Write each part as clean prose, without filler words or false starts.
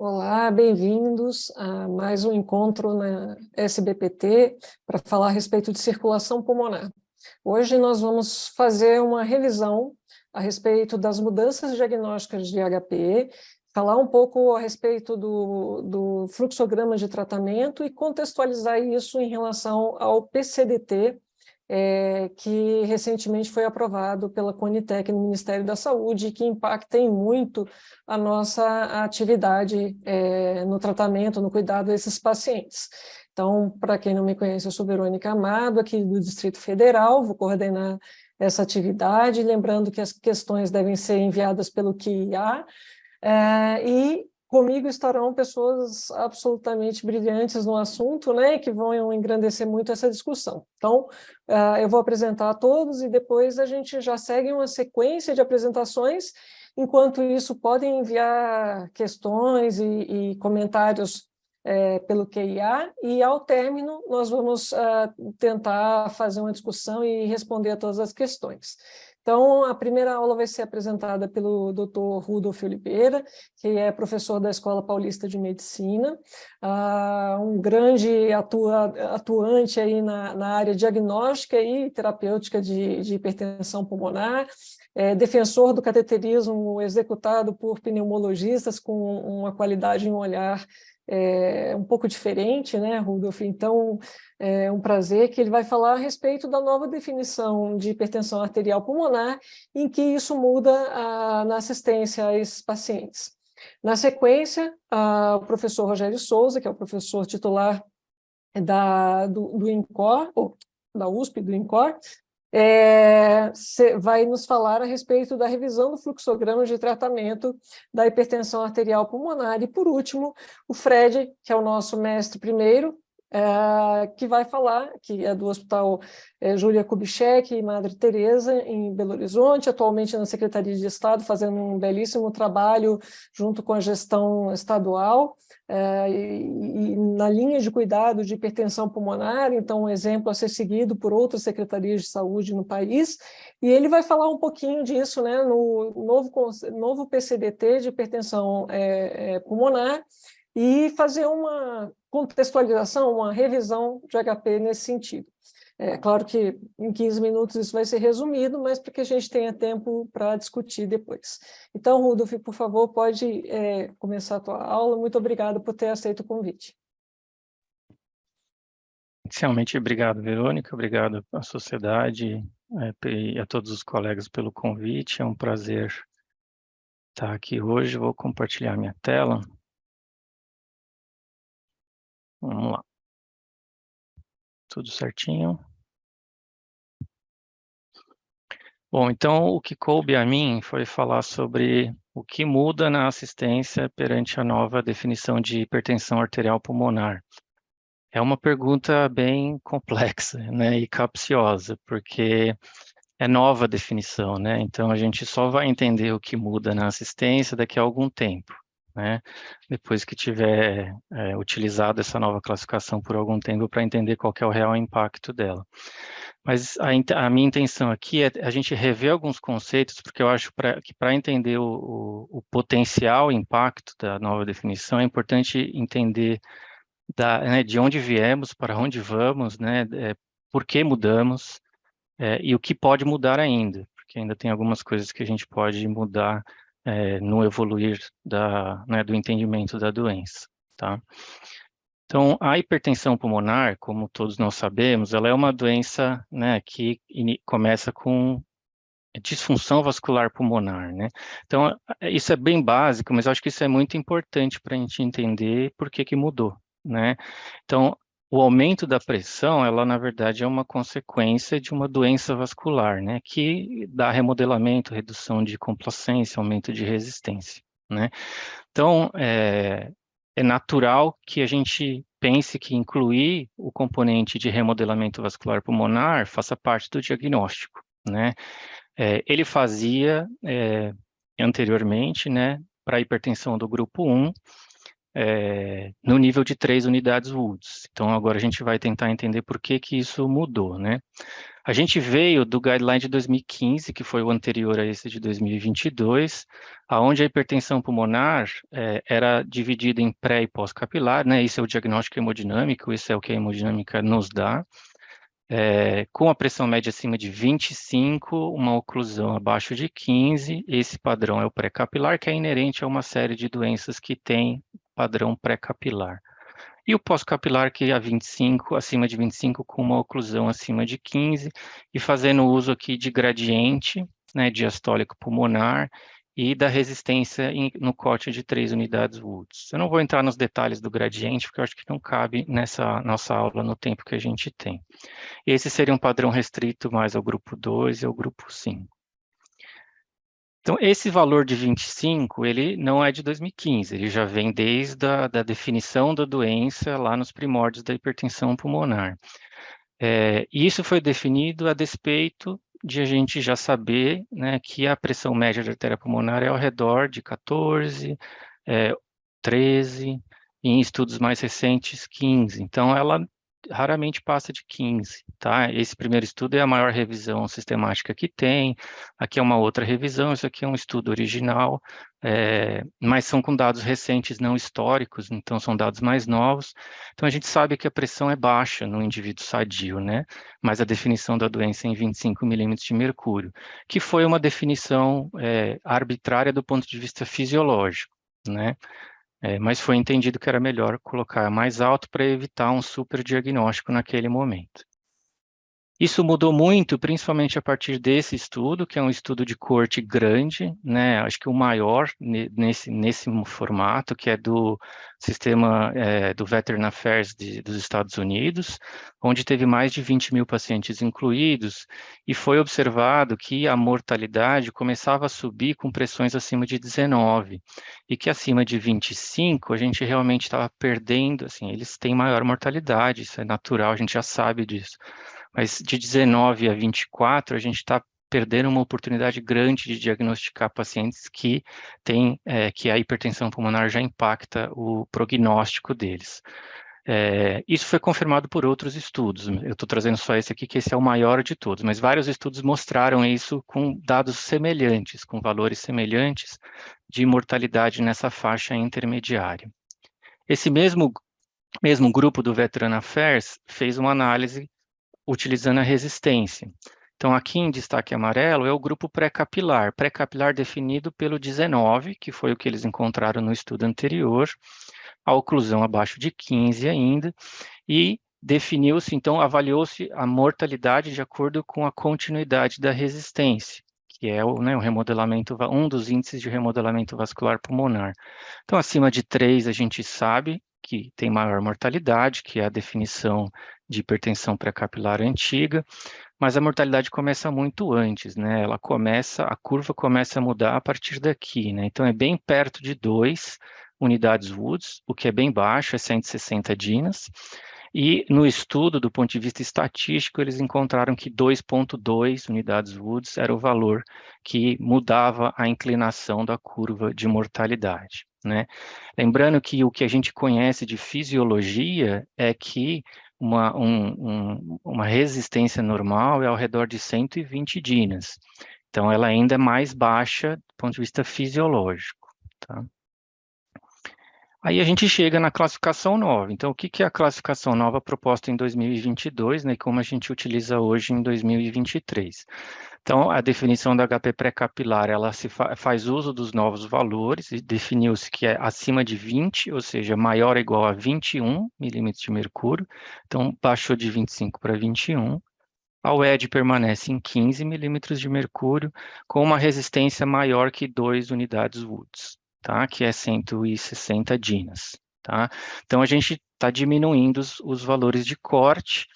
Olá, bem-vindos a mais um encontro na SBPT para falar a respeito de circulação pulmonar. Hoje nós vamos fazer uma revisão a respeito das mudanças diagnósticas de HPE, falar um pouco a respeito do fluxograma de tratamento e contextualizar isso em relação ao PCDT, que recentemente foi aprovado pela Conitec no Ministério da Saúde e que impacta em muito a nossa atividade no tratamento, no cuidado desses pacientes. Então, para quem não me conhece, eu sou Verônica Amado, aqui do Distrito Federal, vou coordenar essa atividade, lembrando que as questões devem ser enviadas pelo QIA, e comigo estarão pessoas absolutamente brilhantes no assunto, né, que vão engrandecer muito essa discussão. Então, eu vou apresentar a todos e depois a gente já segue uma sequência de apresentações. Enquanto isso, podem enviar questões e comentários pelo QIA, e ao término nós vamos tentar fazer uma discussão e responder a todas as questões. Então, a primeira aula vai ser apresentada pelo Dr. Rudolf Oliveira, que é professor da Escola Paulista de Medicina, um grande atuante aí na área diagnóstica e terapêutica de hipertensão pulmonar, defensor do cateterismo executado por pneumologistas com uma qualidade e um olhar um pouco diferente, né, Rudolf? Então, é um prazer que ele vai falar a respeito da nova definição de hipertensão arterial pulmonar, em que isso muda na assistência a esses pacientes. Na sequência, o professor Rogério Souza, que é o professor titular do INCOR, ou da USP, do INCOR, vai nos falar a respeito da revisão do fluxograma de tratamento da hipertensão arterial pulmonar. E, por último, o Fred, que é o nosso mestre primeiro, que vai falar, que é do Hospital Júlia Kubitschek e Madre Teresa, em Belo Horizonte, atualmente na Secretaria de Estado, fazendo um belíssimo trabalho junto com a gestão estadual, e na linha de cuidado de hipertensão pulmonar, então um exemplo a ser seguido por outras secretarias de saúde no país, e ele vai falar um pouquinho disso, né, no novo PCDT de hipertensão pulmonar, e fazer uma contextualização, uma revisão de HP nesse sentido. É claro que em 15 minutos isso vai ser resumido, mas para que a gente tenha tempo para discutir depois. Então, Rudolf, por favor, pode começar a tua aula. Muito obrigada por ter aceito o convite. Inicialmente, obrigado, Verônica, obrigado à sociedade e a todos os colegas pelo convite. É um prazer estar aqui hoje. Vou compartilhar minha tela. Vamos lá. Tudo certinho. Bom, então o que coube a mim foi falar sobre o que muda na assistência perante a nova definição de hipertensão arterial pulmonar. É uma pergunta bem complexa, né, e capciosa, porque é nova a definição, né? Então a gente só vai entender o que muda na assistência daqui a algum tempo, né? Depois que tiver utilizado essa nova classificação por algum tempo para entender qual que é o real impacto dela. Mas a minha intenção aqui é a gente rever alguns conceitos, porque eu acho que para entender o potencial impacto da nova definição é importante entender né, de onde viemos, para onde vamos, né? Por que mudamos, e o que pode mudar ainda, porque ainda tem algumas coisas que a gente pode mudar no evoluir né, do entendimento da doença, tá? Então, a hipertensão pulmonar, como todos nós sabemos, ela é uma doença, né, que começa com disfunção vascular pulmonar, né? Então, isso é bem básico, mas eu acho que isso é muito importante para a gente entender por que mudou, né? Então, o aumento da pressão, ela na verdade é uma consequência de uma doença vascular, né? Que dá remodelamento, redução de complacência, aumento de resistência, né? Então, é natural que a gente pense que incluir o componente de remodelamento vascular pulmonar faça parte do diagnóstico, né? Ele fazia anteriormente, né, para a hipertensão do grupo 1, no nível de 3 unidades Woods. Então, agora a gente vai tentar entender por que isso mudou, né? A gente veio do guideline de 2015, que foi o anterior a esse de 2022, aonde a hipertensão pulmonar era dividida em pré e pós-capilar, né? Isso é o diagnóstico hemodinâmico, isso é o que a hemodinâmica nos dá. Com a pressão média acima de 25, uma oclusão abaixo de 15, esse padrão é o pré-capilar, que é inerente a uma série de doenças que tem padrão pré-capilar. E o pós-capilar, que é 25, acima de 25, com uma oclusão acima de 15, e fazendo uso aqui de gradiente, né, diastólico pulmonar, e da resistência no corte de 3 unidades Woods. Eu não vou entrar nos detalhes do gradiente, porque eu acho que não cabe nessa nossa aula no tempo que a gente tem. Esse seria um padrão restrito mais ao grupo 2 e ao grupo 5. Então, esse valor de 25, ele não é de 2015, ele já vem desde a da definição da doença lá nos primórdios da hipertensão pulmonar. E isso foi definido a despeito de a gente já saber, né, que a pressão média da artéria pulmonar é ao redor de 14, 13, e em estudos mais recentes, 15. Então, ela raramente passa de 15, tá? Esse primeiro estudo é a maior revisão sistemática que tem, aqui é uma outra revisão, isso aqui é um estudo original, mas são com dados recentes, não históricos, então são dados mais novos. Então a gente sabe que a pressão é baixa no indivíduo sadio, né? Mas a definição da doença é em 25 milímetros de mercúrio, que foi uma definição arbitrária do ponto de vista fisiológico, né? Mas foi entendido que era melhor colocar mais alto para evitar um superdiagnóstico naquele momento. Isso mudou muito, principalmente a partir desse estudo, que é um estudo de coorte grande, né? Acho que o maior nesse formato, que é do sistema do Veteran Affairs dos Estados Unidos, onde teve mais de 20 mil pacientes incluídos, e foi observado que a mortalidade começava a subir com pressões acima de 19, e que acima de 25 a gente realmente estava perdendo, assim, eles têm maior mortalidade, isso é natural, a gente já sabe disso. Mas de 19 a 24, a gente está perdendo uma oportunidade grande de diagnosticar pacientes que têm, que a hipertensão pulmonar já impacta o prognóstico deles. Isso foi confirmado por outros estudos. Eu estou trazendo só esse aqui, que esse é o maior de todos, mas vários estudos mostraram isso com dados semelhantes, com valores semelhantes de mortalidade nessa faixa intermediária. Esse mesmo grupo do Veteran Affairs fez uma análise utilizando a resistência. Então, aqui em destaque amarelo é o grupo pré-capilar definido pelo 19, que foi o que eles encontraram no estudo anterior, a oclusão abaixo de 15 ainda, e definiu-se, então, avaliou-se a mortalidade de acordo com a continuidade da resistência, que é o remodelamento, um dos índices de remodelamento vascular pulmonar. Então, acima de 3, a gente sabe que tem maior mortalidade, que é a definição de hipertensão pré-capilar antiga, mas a mortalidade começa muito antes, né? A curva começa a mudar a partir daqui, né? Então, é bem perto de 2 unidades Woods, o que é bem baixo, é 160 dinas, e no estudo, do ponto de vista estatístico, eles encontraram que 2,2 unidades Woods era o valor que mudava a inclinação da curva de mortalidade, né? Lembrando que o que a gente conhece de fisiologia é que uma resistência normal é ao redor de 120 dinas. Então, ela ainda é mais baixa do ponto de vista fisiológico, tá? Aí a gente chega na classificação nova. Então, o que é a classificação nova proposta em 2022, né, e como a gente utiliza hoje em 2023? Então, a definição da HP pré-capilar, ela faz uso dos novos valores e definiu-se que é acima de 20, ou seja, maior ou igual a 21 milímetros de mercúrio. Então, baixou de 25 para 21. A UED permanece em 15 milímetros de mercúrio, com uma resistência maior que 2 unidades Woods, tá? Que é 160 dinas, tá? Então, a gente está diminuindo os valores de corte,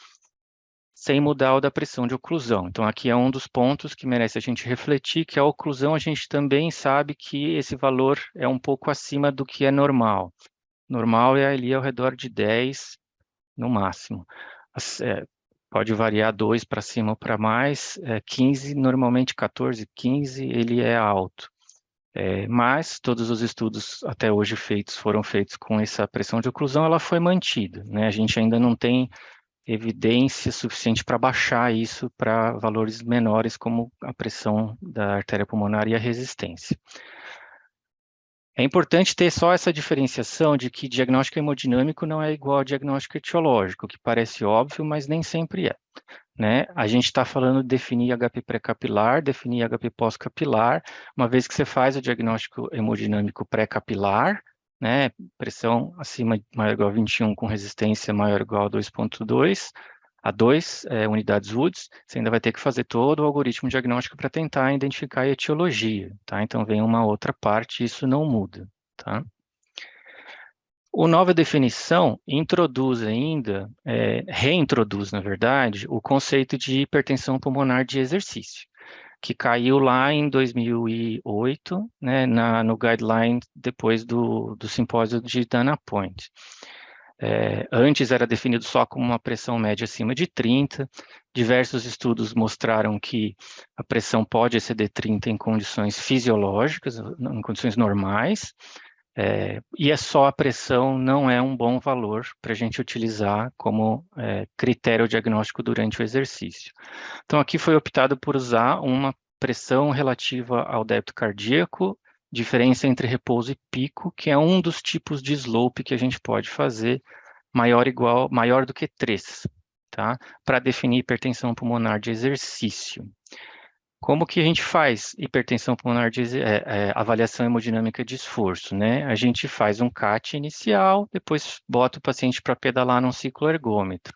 sem mudar o da pressão de oclusão. Então, aqui é um dos pontos que merece a gente refletir, que a oclusão a gente também sabe que esse valor é um pouco acima do que é normal. Normal é ali ao redor de 10 no máximo. Pode variar 2 para cima ou para mais, 15, normalmente 14, 15, ele é alto. Mas todos os estudos até hoje foram feitos com essa pressão de oclusão, ela foi mantida, né? A gente ainda não tem evidência suficiente para baixar isso para valores menores, como a pressão da artéria pulmonar e a resistência. É importante ter só essa diferenciação de que diagnóstico hemodinâmico não é igual a diagnóstico etiológico, que parece óbvio, mas nem sempre é, né? A gente está falando de definir HP pré-capilar, definir HP pós-capilar, uma vez que você faz o diagnóstico hemodinâmico pré-capilar, né? Pressão acima maior ou igual a 21 com resistência maior ou igual a 2,2 a 2 unidades Woods, você ainda vai ter que fazer todo o algoritmo diagnóstico para tentar identificar a etiologia, tá? Então vem uma outra parte, isso não muda, tá? O nova definição introduz ainda, reintroduz, na verdade, o conceito de hipertensão pulmonar de exercício, que caiu lá em 2008, né, no guideline depois do simpósio de Dana Point. Antes era definido só como uma pressão média acima de 30, diversos estudos mostraram que a pressão pode exceder 30 em condições fisiológicas, em condições normais, e é só a pressão não é um bom valor para a gente utilizar como critério diagnóstico durante o exercício. Então aqui foi optado por usar uma pressão relativa ao débito cardíaco, diferença entre repouso e pico, que é um dos tipos de slope que a gente pode fazer maior do que 3, tá? Para definir hipertensão pulmonar de exercício. Como que a gente faz hipertensão pulmonar de avaliação hemodinâmica de esforço, né? A gente faz um CAT inicial, depois bota o paciente para pedalar num ciclo ergômetro.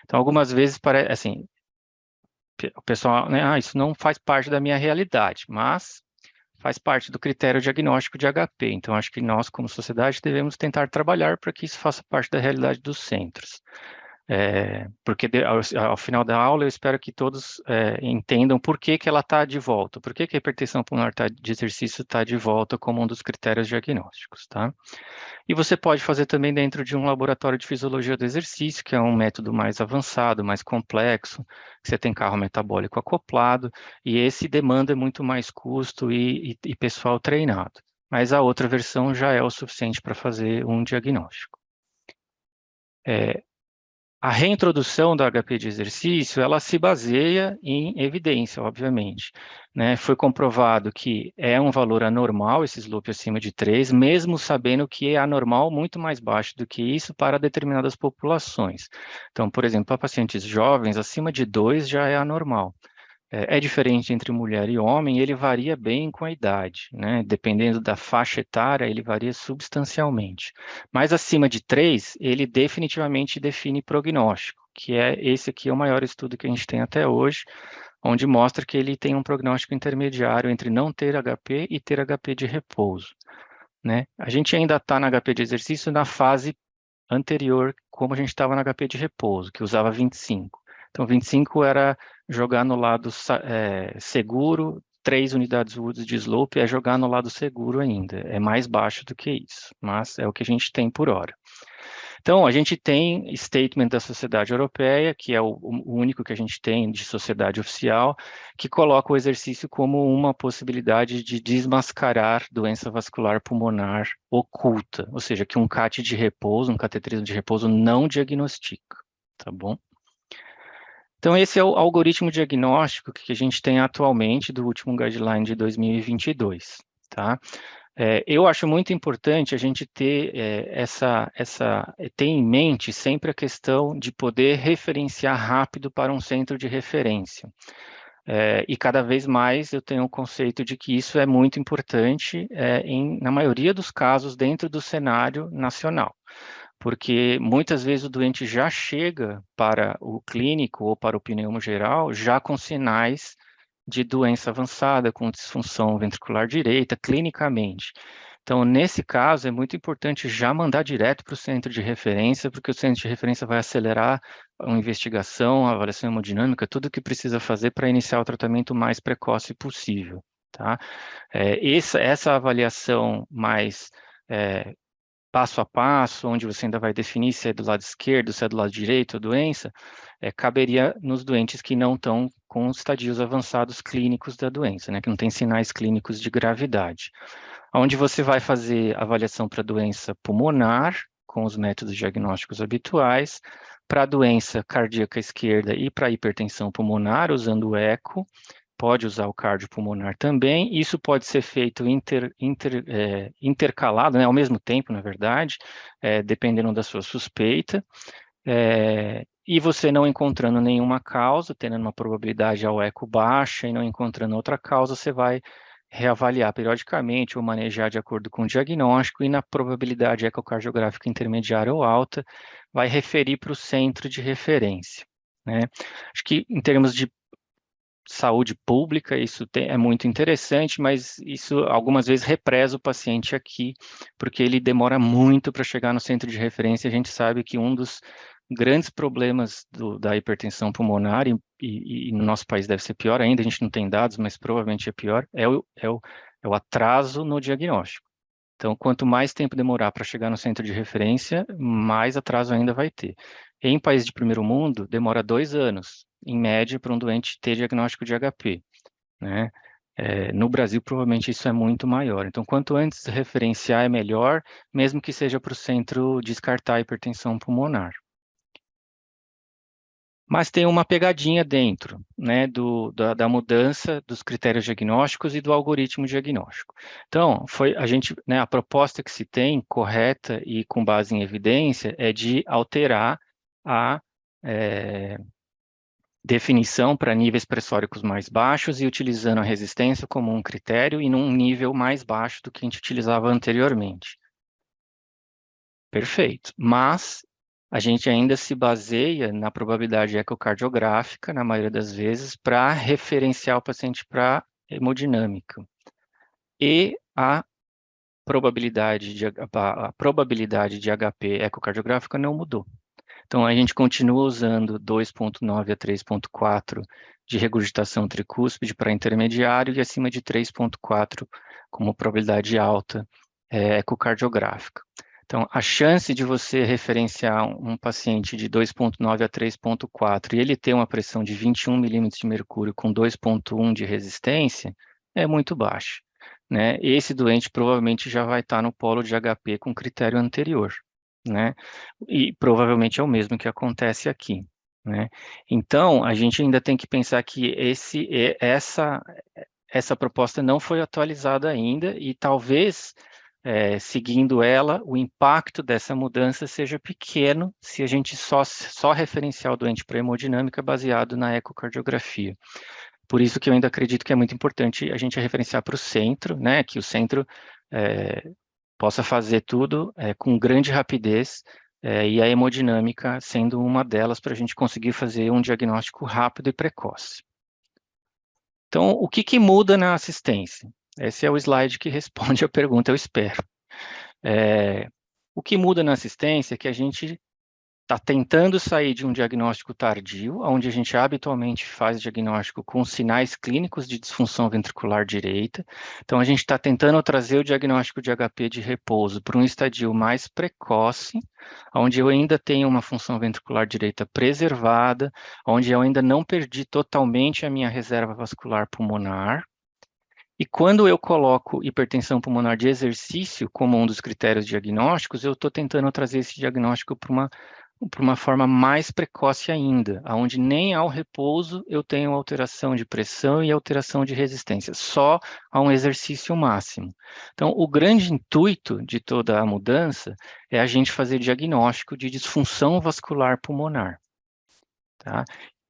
Então, algumas vezes parece assim, o pessoal, né, isso não faz parte da minha realidade, mas faz parte do critério diagnóstico de HP. Então, acho que nós, como sociedade, devemos tentar trabalhar para que isso faça parte da realidade dos centros. Porque ao final da aula eu espero que todos entendam por que ela está de volta, por que a hipertensão pulmonar de exercício está de volta como um dos critérios diagnósticos, tá? E você pode fazer também dentro de um laboratório de fisiologia do exercício, que é um método mais avançado, mais complexo, você tem carro metabólico acoplado, e esse demanda muito mais custo e pessoal treinado. Mas a outra versão já é o suficiente para fazer um diagnóstico. A reintrodução do HP de exercício, ela se baseia em evidência, obviamente, né? Foi comprovado que é um valor anormal, esse slope acima de 3, mesmo sabendo que é anormal muito mais baixo do que isso para determinadas populações. Então, por exemplo, para pacientes jovens, acima de 2 já é anormal. É diferente entre mulher e homem, ele varia bem com a idade, né? Dependendo da faixa etária, ele varia substancialmente. Mas acima de 3, ele definitivamente define prognóstico, que é esse aqui é o maior estudo que a gente tem até hoje, onde mostra que ele tem um prognóstico intermediário entre não ter HP e ter HP de repouso, né? A gente ainda está na HP de exercício na fase anterior, como a gente estava na HP de repouso, que usava 25. Então, 25 era jogar no lado seguro, 3 unidades Woods de slope é jogar no lado seguro ainda. É mais baixo do que isso, mas é o que a gente tem por hora. Então, a gente tem statement da Sociedade Europeia, que é o único que a gente tem de sociedade oficial, que coloca o exercício como uma possibilidade de desmascarar doença vascular pulmonar oculta, ou seja, que um CAT de repouso, um cateterismo de repouso não diagnostica, tá bom? Então, esse é o algoritmo diagnóstico que a gente tem atualmente do último guideline de 2022, tá? Eu acho muito importante a gente ter ter em mente sempre a questão de poder referenciar rápido para um centro de referência. E cada vez mais eu tenho o conceito de que isso é muito importante na maioria dos casos dentro do cenário nacional, porque muitas vezes o doente já chega para o clínico ou para o pneumo geral já com sinais de doença avançada, com disfunção ventricular direita, clinicamente. Então, nesse caso, é muito importante já mandar direto para o centro de referência, porque o centro de referência vai acelerar a investigação, a avaliação hemodinâmica, tudo o que precisa fazer para iniciar o tratamento o mais precoce possível, tá? Essa avaliação mais passo a passo, onde você ainda vai definir se é do lado esquerdo, se é do lado direito a doença, caberia nos doentes que não estão com estadios avançados clínicos da doença, né, que não tem sinais clínicos de gravidade. Onde você vai fazer avaliação para doença pulmonar, com os métodos diagnósticos habituais, para a doença cardíaca esquerda e para a hipertensão pulmonar, usando o eco, pode usar o cardiopulmonar também. Isso pode ser feito intercalado, né, ao mesmo tempo, na verdade, dependendo da sua suspeita. E você não encontrando nenhuma causa, tendo uma probabilidade ao eco baixa e não encontrando outra causa, você vai reavaliar periodicamente ou manejar de acordo com o diagnóstico, e na probabilidade ecocardiográfica intermediária ou alta, vai referir para o centro de referência, né? Acho que em termos de saúde pública, isso é muito interessante, mas isso algumas vezes represa o paciente aqui, porque ele demora muito para chegar no centro de referência. A gente sabe que um dos grandes problemas da hipertensão pulmonar, e no nosso país deve ser pior ainda, a gente não tem dados, mas provavelmente é pior, é o atraso no diagnóstico. Então, quanto mais tempo demorar para chegar no centro de referência, mais atraso ainda vai ter. Em países de primeiro mundo, demora 2 anos, em média, para um doente ter diagnóstico de HP, né? No Brasil, provavelmente isso é muito maior. Então, quanto antes referenciar é melhor, mesmo que seja para o centro descartar a hipertensão pulmonar. Mas tem uma pegadinha dentro, né, da mudança dos critérios diagnósticos e do algoritmo diagnóstico. Então, a proposta que se tem, correta e com base em evidência, é de alterar a definição para níveis pressóricos mais baixos e utilizando a resistência como um critério e num nível mais baixo do que a gente utilizava anteriormente. Perfeito. Mas a gente ainda se baseia na probabilidade ecocardiográfica, na maioria das vezes, para referenciar o paciente para hemodinâmica. E a probabilidade de HP ecocardiográfica não mudou. Então, a gente continua usando 2,9 a 3,4 de regurgitação tricúspide para intermediário e acima de 3,4 como probabilidade alta ecocardiográfica. Então, a chance de você referenciar um paciente de 2,9 a 3,4 e ele ter uma pressão de 21 milímetros de mercúrio com 2,1 de resistência é muito baixa, né? Esse doente provavelmente já vai estar no polo de HP com critério anterior, né? E provavelmente é o mesmo que acontece aqui, né? Então, a gente ainda tem que pensar que essa proposta não foi atualizada ainda e talvez, seguindo ela, o impacto dessa mudança seja pequeno se a gente só referenciar o doente para hemodinâmica baseado na ecocardiografia. Por isso que eu ainda acredito que é muito importante a gente referenciar para o centro, né? Que o centro possa fazer tudo com grande rapidez, e a hemodinâmica sendo uma delas para a gente conseguir fazer um diagnóstico rápido e precoce. Então, o que muda na assistência? Esse é o slide que responde a pergunta, eu espero. O que muda na assistência é que a gente está tentando sair de um diagnóstico tardio, onde a gente habitualmente faz diagnóstico com sinais clínicos de disfunção ventricular direita. Então, a gente está tentando trazer o diagnóstico de HP de repouso para um estadio mais precoce, onde eu ainda tenho uma função ventricular direita preservada, onde eu ainda não perdi totalmente a minha reserva vascular pulmonar. E quando eu coloco hipertensão pulmonar de exercício como um dos critérios diagnósticos, eu estou tentando trazer esse diagnóstico para uma forma mais precoce ainda, onde nem ao repouso eu tenho alteração de pressão e alteração de resistência, só a um exercício máximo. Então, o grande intuito de toda a mudança é a gente fazer diagnóstico de disfunção vascular pulmonar, tá?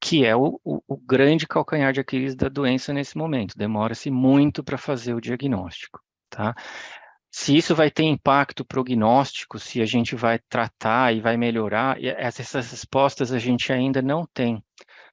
Que é o grande calcanhar de Aquiles da doença nesse momento. Demora-se muito para fazer o diagnóstico, tá? Se isso vai ter impacto prognóstico, se a gente vai tratar e vai melhorar, essas respostas a gente ainda não tem,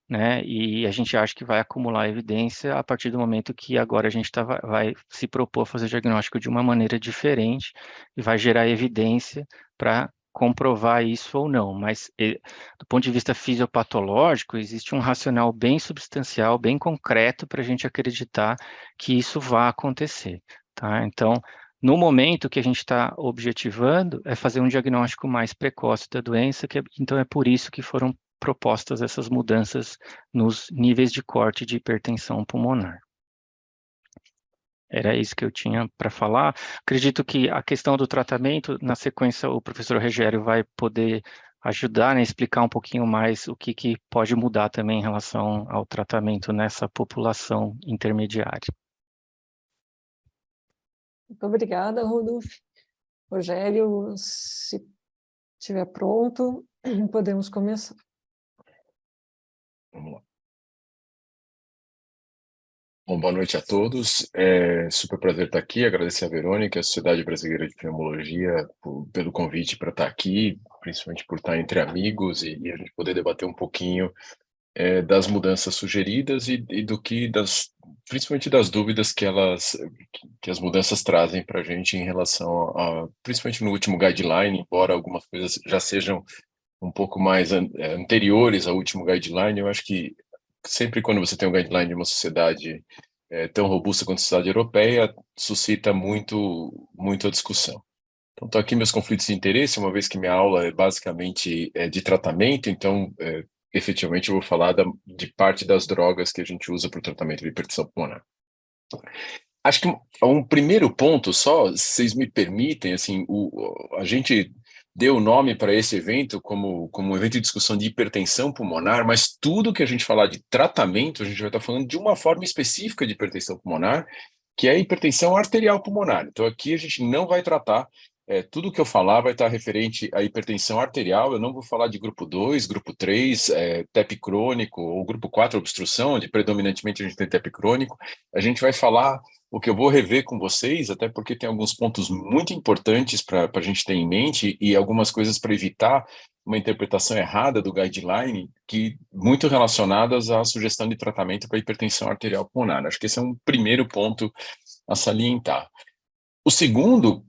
né? E a gente acha que vai acumular evidência a partir do momento que agora a gente vai se propor a fazer diagnóstico de uma maneira diferente e vai gerar evidência para comprovar isso ou não, mas do ponto de vista fisiopatológico, existe um racional bem substancial, bem concreto para a gente acreditar que isso vai acontecer, tá? Então, no momento que a gente está objetivando é fazer um diagnóstico mais precoce da doença, então é por isso que foram propostas essas mudanças nos níveis de corte de hipertensão pulmonar. Era isso que eu tinha para falar. Acredito que a questão do tratamento, na sequência, o professor Rogério vai poder ajudar, né, explicar um pouquinho mais o que pode mudar também em relação ao tratamento nessa população intermediária. Muito obrigada, Rodolfo. Rogério, se estiver pronto, podemos começar. Vamos lá. Bom, boa noite a todos. É super prazer estar aqui. Agradecer a Verônica, a Sociedade Brasileira de Pneumologia, pelo convite para estar aqui, principalmente por estar entre amigos e a gente poder debater um pouquinho das mudanças sugeridas e do que principalmente das dúvidas que as mudanças trazem para a gente em relação principalmente no último guideline, embora algumas coisas já sejam um pouco mais anteriores ao último guideline. Eu acho que sempre quando você tem um guideline de uma sociedade tão robusta quanto a sociedade europeia, suscita muito a discussão. Então, estou aqui meus conflitos de interesse, uma vez que minha aula é basicamente de tratamento, então, efetivamente, eu vou falar de parte das drogas que a gente usa para o tratamento de hipertensão pulmonar. Acho que um primeiro ponto só, se vocês me permitem, assim, a gente deu o nome para esse evento como um evento de discussão de hipertensão pulmonar, mas tudo que a gente falar de tratamento, a gente vai estar falando de uma forma específica de hipertensão pulmonar, que é a hipertensão arterial pulmonar. Então aqui a gente não vai tratar, tudo que eu falar vai estar referente à hipertensão arterial, eu não vou falar de grupo 2, grupo 3, TEP crônico, ou grupo 4, obstrução, onde predominantemente a gente tem TEP crônico. A gente vai falar o que eu vou rever com vocês, até porque tem alguns pontos muito importantes para a gente ter em mente e algumas coisas para evitar uma interpretação errada do guideline, que muito relacionadas à sugestão de tratamento para hipertensão arterial pulmonar. Acho que esse é um primeiro ponto a salientar. O segundo,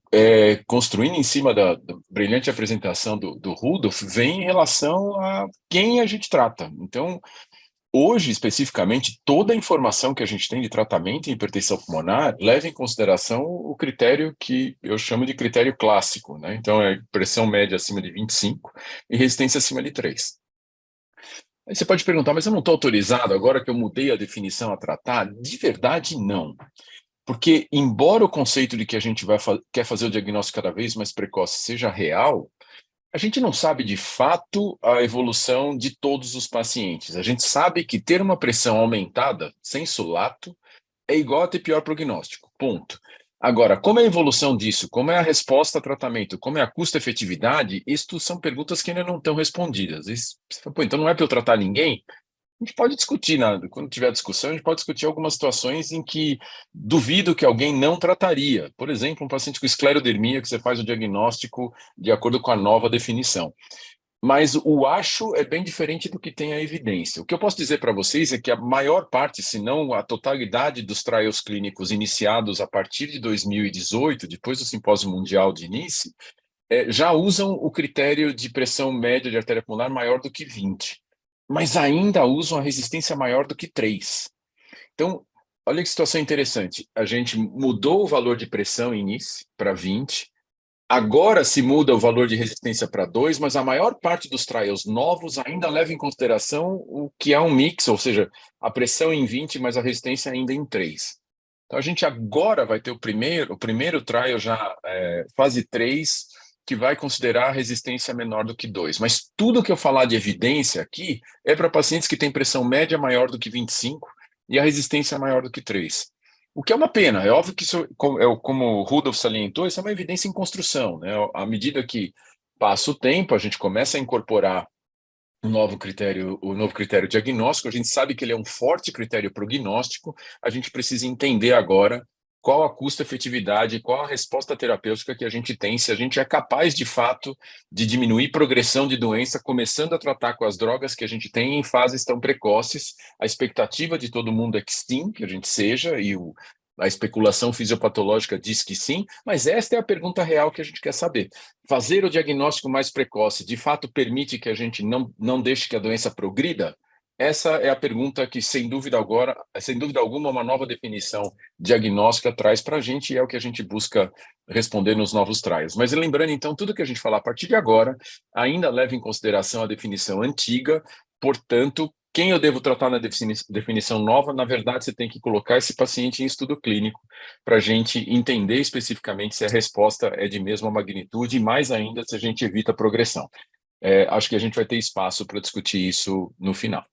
construindo em cima da brilhante apresentação do Rudolf, vem em relação a quem a gente trata. Então, hoje, especificamente, toda a informação que a gente tem de tratamento em hipertensão pulmonar leva em consideração o critério que eu chamo de critério clássico, né? Então, é pressão média acima de 25 e resistência acima de 3. Aí você pode perguntar, mas eu não estou autorizado agora que eu mudei a definição a tratar? De verdade, não. Porque, embora o conceito de que a gente quer fazer o diagnóstico cada vez mais precoce seja real, a gente não sabe de fato a evolução de todos os pacientes. A gente sabe que ter uma pressão aumentada, sensu lato, é igual a ter pior prognóstico, ponto. Agora, como é a evolução disso? Como é a resposta ao tratamento? Como é a custo-efetividade? Isto são perguntas que ainda não estão respondidas. Então não é para eu tratar ninguém? A gente pode discutir, quando tiver discussão, a gente pode discutir algumas situações em que duvido que alguém não trataria. Por exemplo, um paciente com esclerodermia, que você faz o diagnóstico de acordo com a nova definição. Mas o acho é bem diferente do que tem a evidência. O que eu posso dizer para vocês é que a maior parte, se não a totalidade dos trials clínicos iniciados a partir de 2018, depois do Simpósio Mundial de Nice, já usam o critério de pressão média de artéria pulmonar maior do que 20. Mas ainda usam a resistência maior do que 3. Então, olha que situação interessante. A gente mudou o valor de pressão em Nice para 20, agora se muda o valor de resistência para 2, mas a maior parte dos trials novos ainda leva em consideração o que é um mix, ou seja, a pressão em 20, mas a resistência ainda em 3. Então, a gente agora vai ter o primeiro trial já, fase 3, que vai considerar a resistência menor do que 2. Mas tudo que eu falar de evidência aqui é para pacientes que têm pressão média maior do que 25 e a resistência maior do que 3. O que é uma pena. É óbvio que isso, como o Rudolf salientou, isso é uma evidência em construção, né? À medida que passa o tempo, a gente começa a incorporar o novo critério diagnóstico. A gente sabe que ele é um forte critério prognóstico. A gente precisa entender agora qual a custo-efetividade, qual a resposta terapêutica que a gente tem, se a gente é capaz, de fato, de diminuir progressão de doença, começando a tratar com as drogas que a gente tem em fases tão precoces. A expectativa de todo mundo é que sim, que a gente seja, e a especulação fisiopatológica diz que sim, mas esta é a pergunta real que a gente quer saber. Fazer o diagnóstico mais precoce, de fato, permite que a gente não deixe que a doença progrida? Essa é a pergunta que, sem dúvida alguma, uma nova definição diagnóstica traz para a gente, e é o que a gente busca responder nos novos trials. Mas lembrando, então, tudo que a gente falar a partir de agora ainda leva em consideração a definição antiga, portanto, quem eu devo tratar na definição nova, na verdade, você tem que colocar esse paciente em estudo clínico para a gente entender especificamente se a resposta é de mesma magnitude e, mais ainda, se a gente evita progressão. Acho que a gente vai ter espaço para discutir isso no final.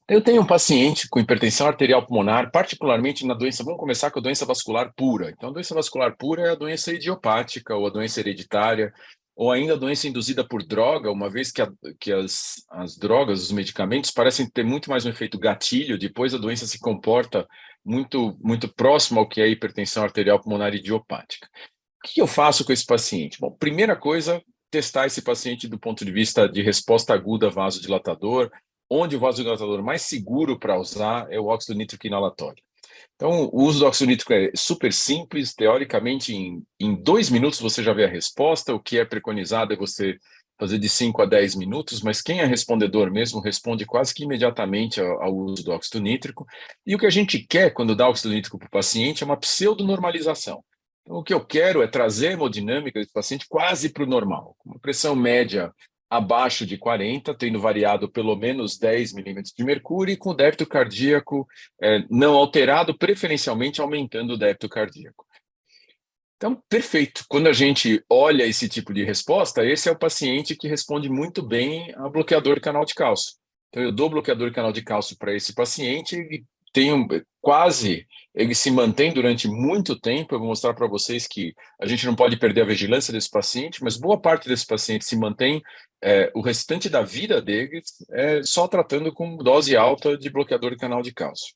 Eu tenho um paciente com hipertensão arterial pulmonar, particularmente na doença, vamos começar com a doença vascular pura. Então, a doença vascular pura é a doença idiopática ou a doença hereditária, ou ainda a doença induzida por droga, uma vez que as drogas, os medicamentos, parecem ter muito mais um efeito gatilho, depois a doença se comporta muito, muito próximo ao que é a hipertensão arterial pulmonar idiopática. O que eu faço com esse paciente? Bom, primeira coisa, testar esse paciente do ponto de vista de resposta aguda vasodilatador, onde o vasodilatador mais seguro para usar é o óxido nítrico inalatório. Então, o uso do óxido nítrico é super simples, teoricamente, em 2 minutos você já vê a resposta, o que é preconizado é você fazer de 5 a 10 minutos, mas quem é respondedor mesmo responde quase que imediatamente ao uso do óxido nítrico, e o que a gente quer quando dá óxido nítrico para o paciente é uma pseudonormalização. Então, o que eu quero é trazer a hemodinâmica desse paciente quase para o normal, com uma pressão média abaixo de 40, tendo variado pelo menos 10 milímetros de mercúrio, e com o débito cardíaco não alterado, preferencialmente aumentando o débito cardíaco. Então, perfeito. Quando a gente olha esse tipo de resposta, esse é o paciente que responde muito bem a bloqueador de canal de cálcio. Então, eu dou bloqueador de canal de cálcio para esse paciente e ele se mantém durante muito tempo. Eu vou mostrar para vocês que a gente não pode perder a vigilância desse paciente, mas boa parte desse paciente se mantém o restante da vida deles só tratando com dose alta de bloqueador de canal de cálcio.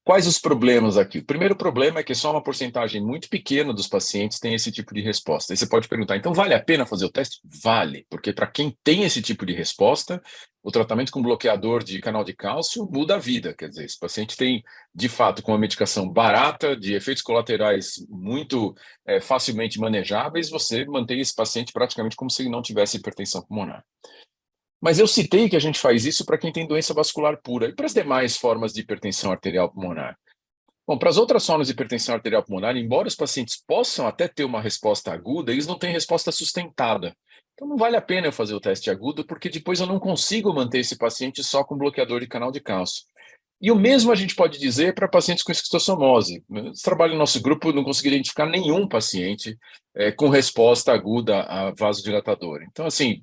Quais os problemas aqui? O primeiro problema é que só uma porcentagem muito pequena dos pacientes tem esse tipo de resposta. Aí você pode perguntar, então vale a pena fazer o teste? Vale, porque para quem tem esse tipo de resposta, o tratamento com bloqueador de canal de cálcio muda a vida. Quer dizer, esse paciente tem, de fato, com uma medicação barata, de efeitos colaterais muito facilmente manejáveis, você mantém esse paciente praticamente como se ele não tivesse hipertensão pulmonar. Mas eu citei que a gente faz isso para quem tem doença vascular pura. E para as demais formas de hipertensão arterial pulmonar? Bom, para as outras formas de hipertensão arterial pulmonar, embora os pacientes possam até ter uma resposta aguda, eles não têm resposta sustentada. Então não vale a pena eu fazer o teste agudo, porque depois eu não consigo manter esse paciente só com bloqueador de canal de cálcio. E o mesmo a gente pode dizer para pacientes com esquistossomose. No trabalho no nosso grupo, não consegui identificar nenhum paciente com resposta aguda a vasodilatador. Então, assim,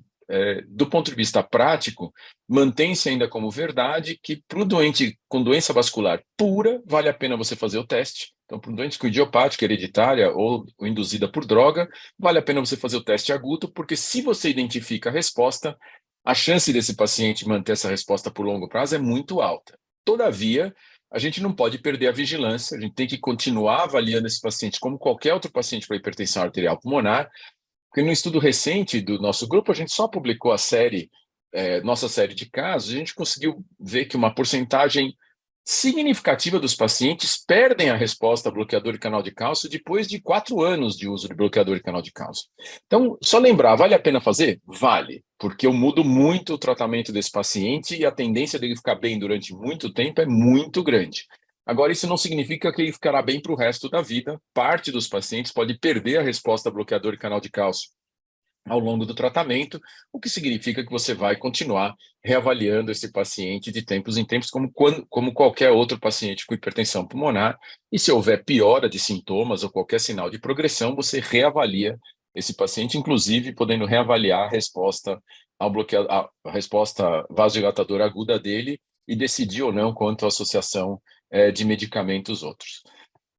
do ponto de vista prático, mantém-se ainda como verdade que para o doente com doença vascular pura, vale a pena você fazer o teste. Então, para um doente com idiopática, hereditária ou induzida por droga, vale a pena você fazer o teste agudo, porque se você identifica a resposta, a chance desse paciente manter essa resposta por longo prazo é muito alta. Todavia, a gente não pode perder a vigilância, a gente tem que continuar avaliando esse paciente como qualquer outro paciente para hipertensão arterial pulmonar, porque no estudo recente do nosso grupo, a gente só publicou nossa série de casos, a gente conseguiu ver que uma porcentagem significativa dos pacientes perdem a resposta a bloqueador de canal de cálcio depois de 4 anos de uso de bloqueador de canal de cálcio. Então, só lembrar, vale a pena fazer? Vale, porque eu mudo muito o tratamento desse paciente e a tendência dele ficar bem durante muito tempo é muito grande. Agora, isso não significa que ele ficará bem para o resto da vida. Parte dos pacientes pode perder a resposta a bloqueador de canal de cálcio ao longo do tratamento, o que significa que você vai continuar reavaliando esse paciente de tempos em tempos, como qualquer outro paciente com hipertensão pulmonar, e se houver piora de sintomas ou qualquer sinal de progressão, você reavalia esse paciente, inclusive podendo reavaliar a resposta a resposta vasodilatadora aguda dele e decidir ou não quanto à associação de medicamentos outros.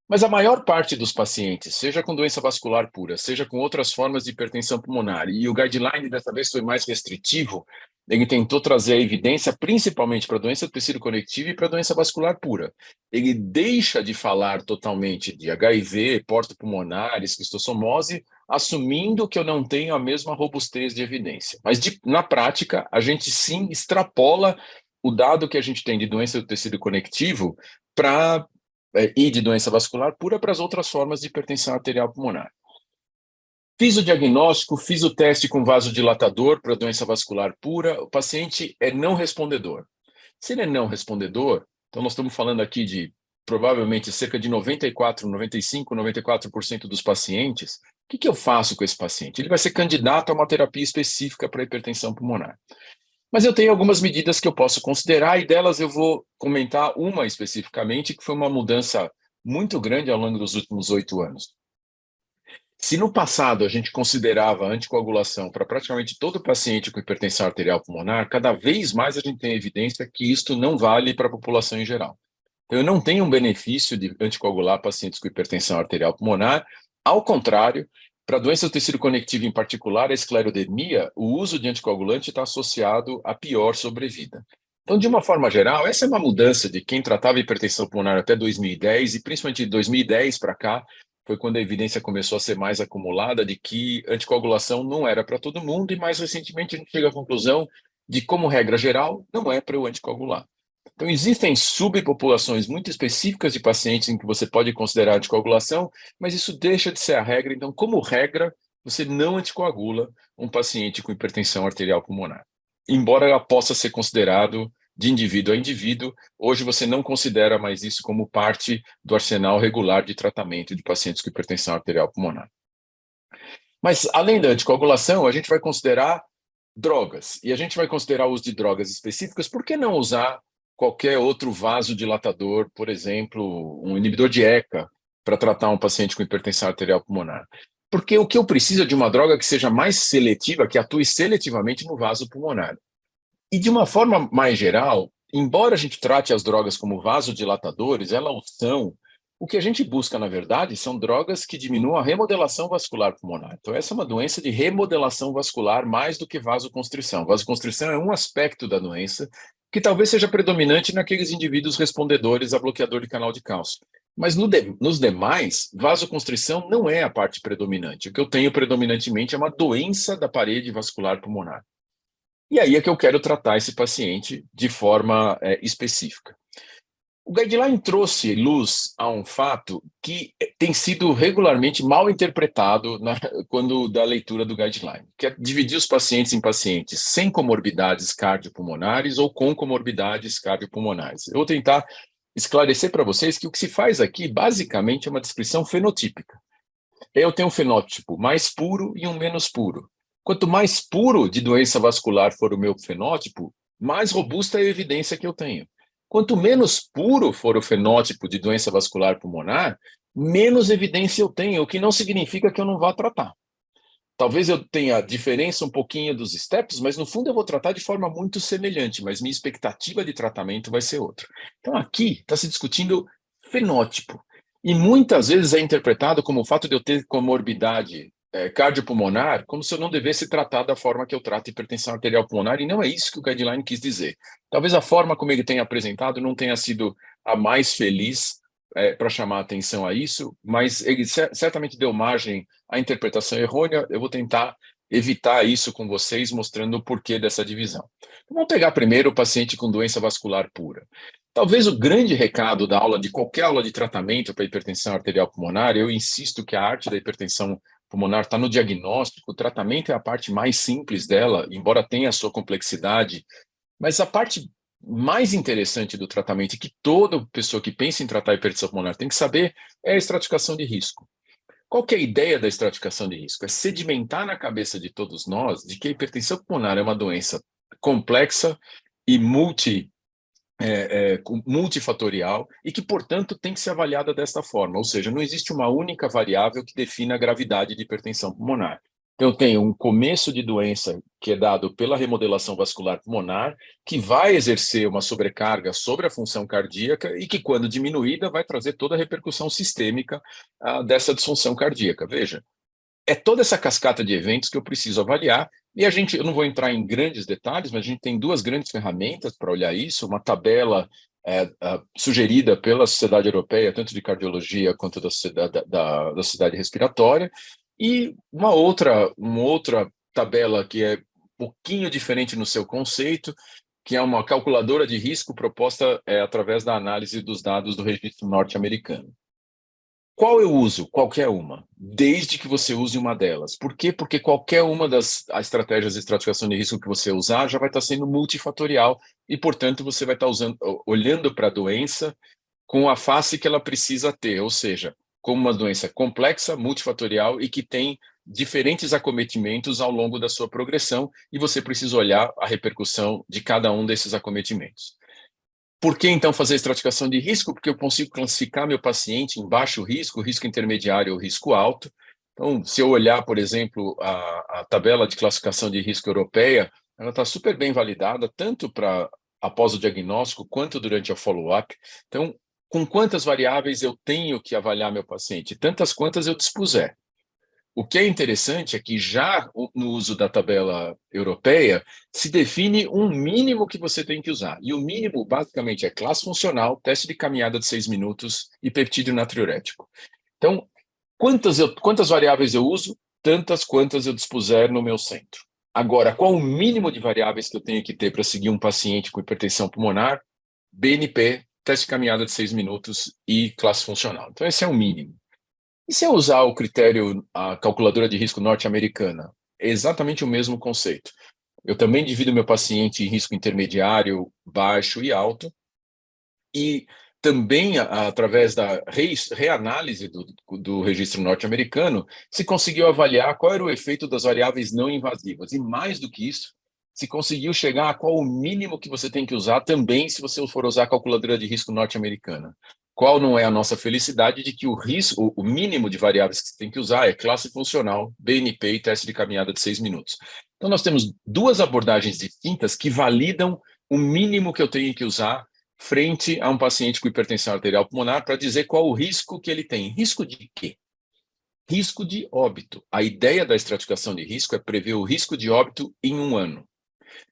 Mas a maior parte dos pacientes, seja com doença vascular pura, seja com outras formas de hipertensão pulmonar, e o guideline dessa vez foi mais restritivo, ele tentou trazer a evidência principalmente para a doença do tecido conectivo e para a doença vascular pura. Ele deixa de falar totalmente de HIV, porto pulmonar, esquistossomose, assumindo que eu não tenho a mesma robustez de evidência. Mas na prática, a gente sim extrapola o dado que a gente tem de doença do tecido conectivo e de doença vascular pura para as outras formas de hipertensão arterial pulmonar. Fiz o diagnóstico, fiz o teste com vasodilatador para doença vascular pura, o paciente é não respondedor. Se ele é não respondedor, então nós estamos falando aqui de provavelmente cerca de 94% dos pacientes, o que eu faço com esse paciente? Ele vai ser candidato a uma terapia específica para hipertensão pulmonar. Mas eu tenho algumas medidas que eu posso considerar, e delas eu vou comentar uma especificamente, que foi uma mudança muito grande ao longo dos últimos 8 anos. Se no passado a gente considerava a anticoagulação para praticamente todo paciente com hipertensão arterial pulmonar, cada vez mais a gente tem evidência que isto não vale para a população em geral. Então, eu não tenho um benefício de anticoagular pacientes com hipertensão arterial pulmonar. Ao contrário, para doença do tecido conectivo, em particular a esclerodermia, o uso de anticoagulante está associado a pior sobrevida. Então, de uma forma geral, essa é uma mudança de quem tratava hipertensão pulmonar até 2010, e principalmente de 2010 para cá, foi quando a evidência começou a ser mais acumulada de que anticoagulação não era para todo mundo, e mais recentemente a gente chega à conclusão de, como regra geral, não é para eu anticoagular. Então, existem subpopulações muito específicas de pacientes em que você pode considerar anticoagulação, mas isso deixa de ser a regra. Então, como regra, você não anticoagula um paciente com hipertensão arterial pulmonar. Embora ela possa ser considerado de indivíduo a indivíduo, hoje você não considera mais isso como parte do arsenal regular de tratamento de pacientes com hipertensão arterial pulmonar. Mas, além da anticoagulação, a gente vai considerar drogas, e a gente vai considerar o uso de drogas específicas. Por que não usar qualquer outro vasodilatador, por exemplo, um inibidor de ECA, para tratar um paciente com hipertensão arterial pulmonar? Porque o que eu preciso é de uma droga que seja mais seletiva, que atue seletivamente no vaso pulmonar. E de uma forma mais geral, embora a gente trate as drogas como vasodilatadores, elas são. O que a gente busca, na verdade, são drogas que diminuam a remodelação vascular pulmonar. Então, essa é uma doença de remodelação vascular mais do que vasoconstrição. Vasoconstrição é um aspecto da doença que talvez seja predominante naqueles indivíduos respondedores a bloqueador de canal de cálcio. Mas nos demais, vasoconstrição não é a parte predominante. O que eu tenho predominantemente é uma doença da parede vascular pulmonar. E aí é que eu quero tratar esse paciente de forma específica. O guideline trouxe luz a um fato que tem sido regularmente mal interpretado quando da leitura do guideline, que é dividir os pacientes em pacientes sem comorbidades cardiopulmonares ou com comorbidades cardiopulmonares. Eu vou tentar esclarecer para vocês que o que se faz aqui, basicamente, é uma descrição fenotípica. Eu tenho um fenótipo mais puro e um menos puro. Quanto mais puro de doença vascular for o meu fenótipo, mais robusta é a evidência que eu tenho. Quanto menos puro for o fenótipo de doença vascular pulmonar, menos evidência eu tenho, o que não significa que eu não vá tratar. Talvez eu tenha a diferença um pouquinho dos steps, mas no fundo eu vou tratar de forma muito semelhante, mas minha expectativa de tratamento vai ser outra. Então aqui está se discutindo fenótipo. E muitas vezes é interpretado como o fato de eu ter comorbidade cardiopulmonar, como se eu não devesse tratar da forma que eu trato hipertensão arterial pulmonar, e não é isso que o guideline quis dizer. Talvez a forma como ele tenha apresentado não tenha sido a mais feliz para chamar a atenção a isso, mas ele certamente deu margem à interpretação errônea. Eu vou tentar evitar isso com vocês, mostrando o porquê dessa divisão. Vamos pegar primeiro o paciente com doença vascular pura. Talvez o grande recado da aula, de qualquer aula de tratamento para hipertensão arterial pulmonar, eu insisto que a arte da hipertensão pulmonar está no diagnóstico, o tratamento é a parte mais simples dela, embora tenha a sua complexidade, mas a parte mais interessante do tratamento, e que toda pessoa que pensa em tratar hipertensão pulmonar tem que saber, é a estratificação de risco. Qual que é a ideia da estratificação de risco? É sedimentar na cabeça de todos nós de que a hipertensão pulmonar é uma doença complexa e multifatorial e que, portanto, tem que ser avaliada desta forma, ou seja, não existe uma única variável que defina a gravidade de hipertensão pulmonar. Eu tenho um começo de doença que é dado pela remodelação vascular pulmonar, que vai exercer uma sobrecarga sobre a função cardíaca e que, quando diminuída, vai trazer toda a repercussão sistêmica dessa disfunção cardíaca. Veja, é toda essa cascata de eventos que eu preciso avaliar, e eu não vou entrar em grandes detalhes, mas a gente tem duas grandes ferramentas para olhar isso, uma tabela sugerida pela Sociedade Europeia, tanto de Cardiologia quanto da Sociedade Respiratória, e uma outra tabela que é um pouquinho diferente no seu conceito, que é uma calculadora de risco proposta através da análise dos dados do registro norte-americano. Qual eu uso? Qualquer uma, desde que você use uma delas. Por quê? Porque qualquer uma das estratégias de estratificação de risco que você usar já vai estar sendo multifatorial e, portanto, você vai estar olhando para a doença com a face que ela precisa ter, ou seja, como uma doença complexa, multifatorial e que tem diferentes acometimentos ao longo da sua progressão e você precisa olhar a repercussão de cada um desses acometimentos. Por que, então, fazer a estratificação de risco? Porque eu consigo classificar meu paciente em baixo risco, risco intermediário ou risco alto. Então, se eu olhar, por exemplo, a tabela de classificação de risco europeia, ela está super bem validada, tanto para após o diagnóstico, quanto durante o follow-up. Então, com quantas variáveis eu tenho que avaliar meu paciente? Tantas quantas eu dispuser. O que é interessante é que já no uso da tabela europeia se define um mínimo que você tem que usar. E o mínimo, basicamente, é classe funcional, teste de caminhada de 6 minutos e peptídeo natriurético. Então, quantas variáveis eu uso? Tantas quantas eu dispuser no meu centro. Agora, qual o mínimo de variáveis que eu tenho que ter para seguir um paciente com hipertensão pulmonar? BNP, teste de caminhada de 6 minutos e classe funcional. Então, esse é o mínimo. E se eu usar o critério, a calculadora de risco norte-americana? É exatamente o mesmo conceito. Eu também divido meu paciente em risco intermediário, baixo e alto, e também, através da reanálise do registro norte-americano, se conseguiu avaliar qual era o efeito das variáveis não invasivas. E mais do que isso, se conseguiu chegar a qual o mínimo que você tem que usar também se você for usar a calculadora de risco norte-americana. Qual não é a nossa felicidade de que o mínimo de variáveis que você tem que usar é classe funcional, BNP e teste de caminhada de 6 minutos. Então, nós temos duas abordagens distintas que validam o mínimo que eu tenho que usar frente a um paciente com hipertensão arterial pulmonar para dizer qual o risco que ele tem. Risco de quê? Risco de óbito. A ideia da estratificação de risco é prever o risco de óbito em 1 ano.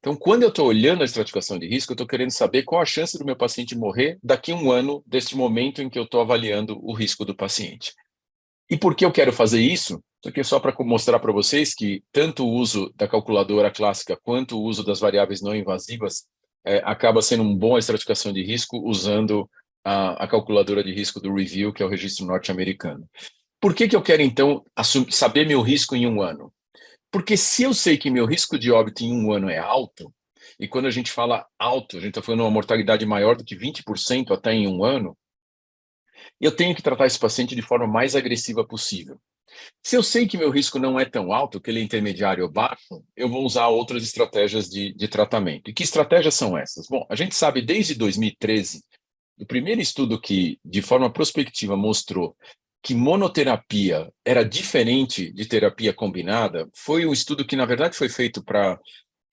Então, quando eu estou olhando a estratificação de risco, eu estou querendo saber qual a chance do meu paciente morrer daqui a 1 ano, deste momento em que eu estou avaliando o risco do paciente. E por que eu quero fazer isso? Isso aqui é só para mostrar para vocês que tanto o uso da calculadora clássica quanto o uso das variáveis não invasivas acaba sendo uma boa estratificação de risco usando a calculadora de risco do Review, que é o registro norte-americano. Por que eu quero, então, saber meu risco em 1 ano? Porque se eu sei que meu risco de óbito em 1 ano é alto, e quando a gente fala alto, a gente está falando de uma mortalidade maior do que 20% até em 1 ano, eu tenho que tratar esse paciente de forma mais agressiva possível. Se eu sei que meu risco não é tão alto, que ele é intermediário ou baixo, eu vou usar outras estratégias de tratamento. E que estratégias são essas? Bom, a gente sabe desde 2013, do primeiro estudo que, de forma prospectiva, mostrou que monoterapia era diferente de terapia combinada, foi um estudo que, na verdade, foi feito para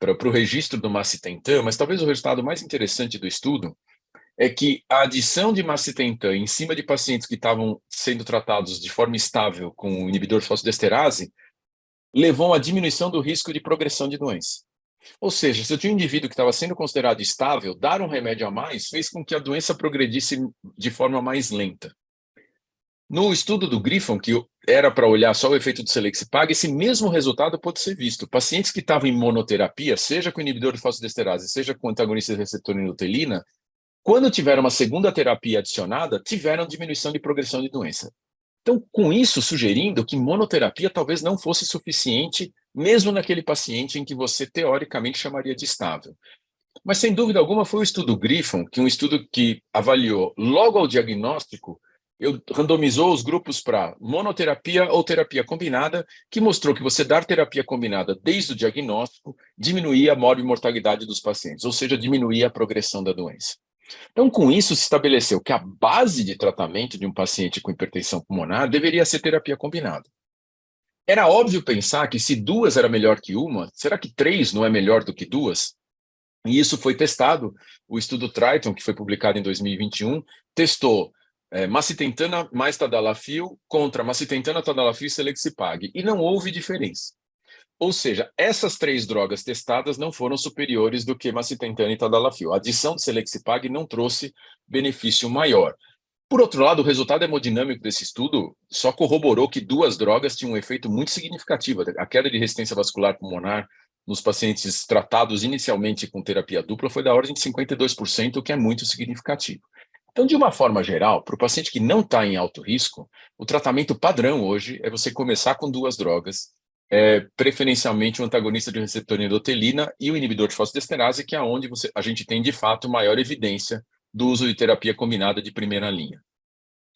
o registro do macitentan, mas talvez o resultado mais interessante do estudo é que a adição de macitentan em cima de pacientes que estavam sendo tratados de forma estável com o inibidor de fosfodiesterase levou a diminuição do risco de progressão de doença. Ou seja, se eu tinha um indivíduo que estava sendo considerado estável, dar um remédio a mais fez com que a doença progredisse de forma mais lenta. No estudo do Griffon, que era para olhar só o efeito do Selexipag, esse mesmo resultado pode ser visto. Pacientes que estavam em monoterapia, seja com inibidor de fosfodiesterase, seja com antagonista de receptor inutelina, quando tiveram uma segunda terapia adicionada, tiveram diminuição de progressão de doença. Então, com isso, sugerindo que monoterapia talvez não fosse suficiente, mesmo naquele paciente em que você teoricamente chamaria de estável. Mas, sem dúvida alguma, foi o estudo Griffon, que é um estudo que avaliou logo ao diagnóstico, randomizou os grupos para monoterapia ou terapia combinada, que mostrou que você dar terapia combinada desde o diagnóstico diminuía a mortalidade dos pacientes, ou seja, diminuía a progressão da doença. Então, com isso, se estabeleceu que a base de tratamento de um paciente com hipertensão pulmonar deveria ser terapia combinada. Era óbvio pensar que se 2 era melhor que 1, será que 3 não é melhor do que 2? E isso foi testado. O estudo Triton, que foi publicado em 2021, testou macitentana mais tadalafil contra macitentana, tadalafil e selexipag, e não houve diferença. Ou seja, essas 3 drogas testadas não foram superiores do que macitentana e tadalafil. A adição de selexipag não trouxe benefício maior. Por outro lado, o resultado hemodinâmico desse estudo só corroborou que 2 drogas tinham um efeito muito significativo. A queda de resistência vascular pulmonar nos pacientes tratados inicialmente com terapia dupla foi da ordem de 52%, o que é muito significativo. Então, de uma forma geral, para o paciente que não está em alto risco, o tratamento padrão hoje é você começar com 2 drogas, preferencialmente o antagonista de receptor endotelina e o inibidor de fosfodiesterase, que é onde a gente tem, de fato, maior evidência do uso de terapia combinada de primeira linha.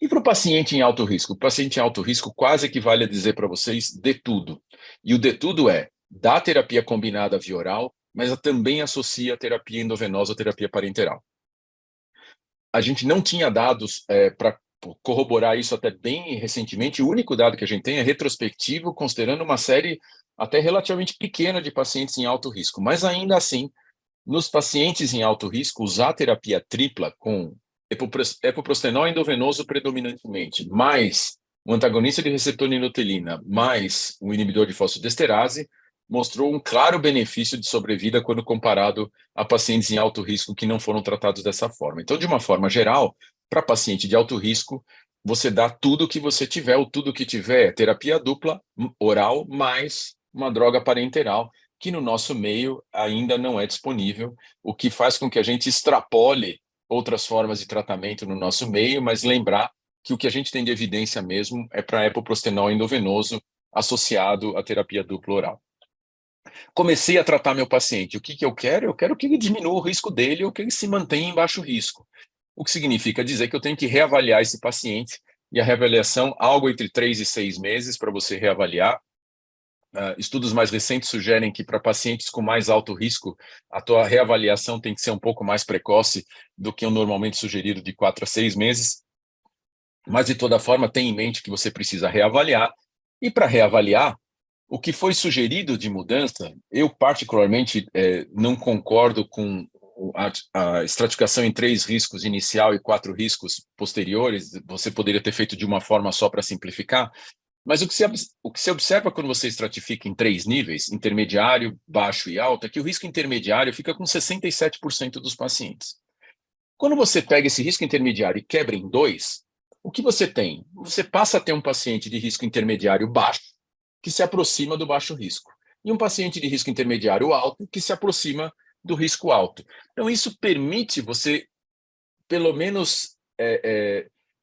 E para o paciente em alto risco? O paciente em alto risco quase equivale a dizer para vocês de tudo. E o de tudo é, dá terapia combinada via oral, mas também associa a terapia endovenosa ou terapia parenteral. A gente não tinha dados para corroborar isso até bem recentemente. O único dado que a gente tem é retrospectivo, considerando uma série até relativamente pequena de pacientes em alto risco. Mas ainda assim, nos pacientes em alto risco, usar terapia tripla com epoprostenol endovenoso predominantemente, mais o antagonista de receptor nilotelina, mais o inibidor de fosfodiesterase, mostrou um claro benefício de sobrevida quando comparado a pacientes em alto risco que não foram tratados dessa forma. Então, de uma forma geral, para paciente de alto risco, você dá tudo que você tiver, ou tudo que tiver, terapia dupla, oral, mais uma droga parenteral, que no nosso meio ainda não é disponível, o que faz com que a gente extrapole outras formas de tratamento no nosso meio, mas lembrar que o que a gente tem de evidência mesmo é para epoprostenol endovenoso associado à terapia dupla oral. Comecei a tratar meu paciente. O que eu quero? Eu quero que ele diminua o risco dele ou que ele se mantenha em baixo risco. O que significa dizer que eu tenho que reavaliar esse paciente, e a reavaliação, algo entre 3 e 6 meses para você reavaliar. Estudos mais recentes sugerem que para pacientes com mais alto risco, a tua reavaliação tem que ser um pouco mais precoce do que o normalmente sugerido de 4 a 6 meses. Mas, de toda forma, tenha em mente que você precisa reavaliar. E para reavaliar, o que foi sugerido de mudança, eu particularmente não concordo com a estratificação em 3 riscos inicial e 4 riscos posteriores. Você poderia ter feito de uma forma só para simplificar. Mas o que se observa quando você estratifica em 3 níveis, intermediário, baixo e alto, é que o risco intermediário fica com 67% dos pacientes. Quando você pega esse risco intermediário e quebra em 2, o que você tem? Você passa a ter um paciente de risco intermediário baixo, que se aproxima do baixo risco, e um paciente de risco intermediário alto, que se aproxima do risco alto. Então, isso permite você, pelo menos,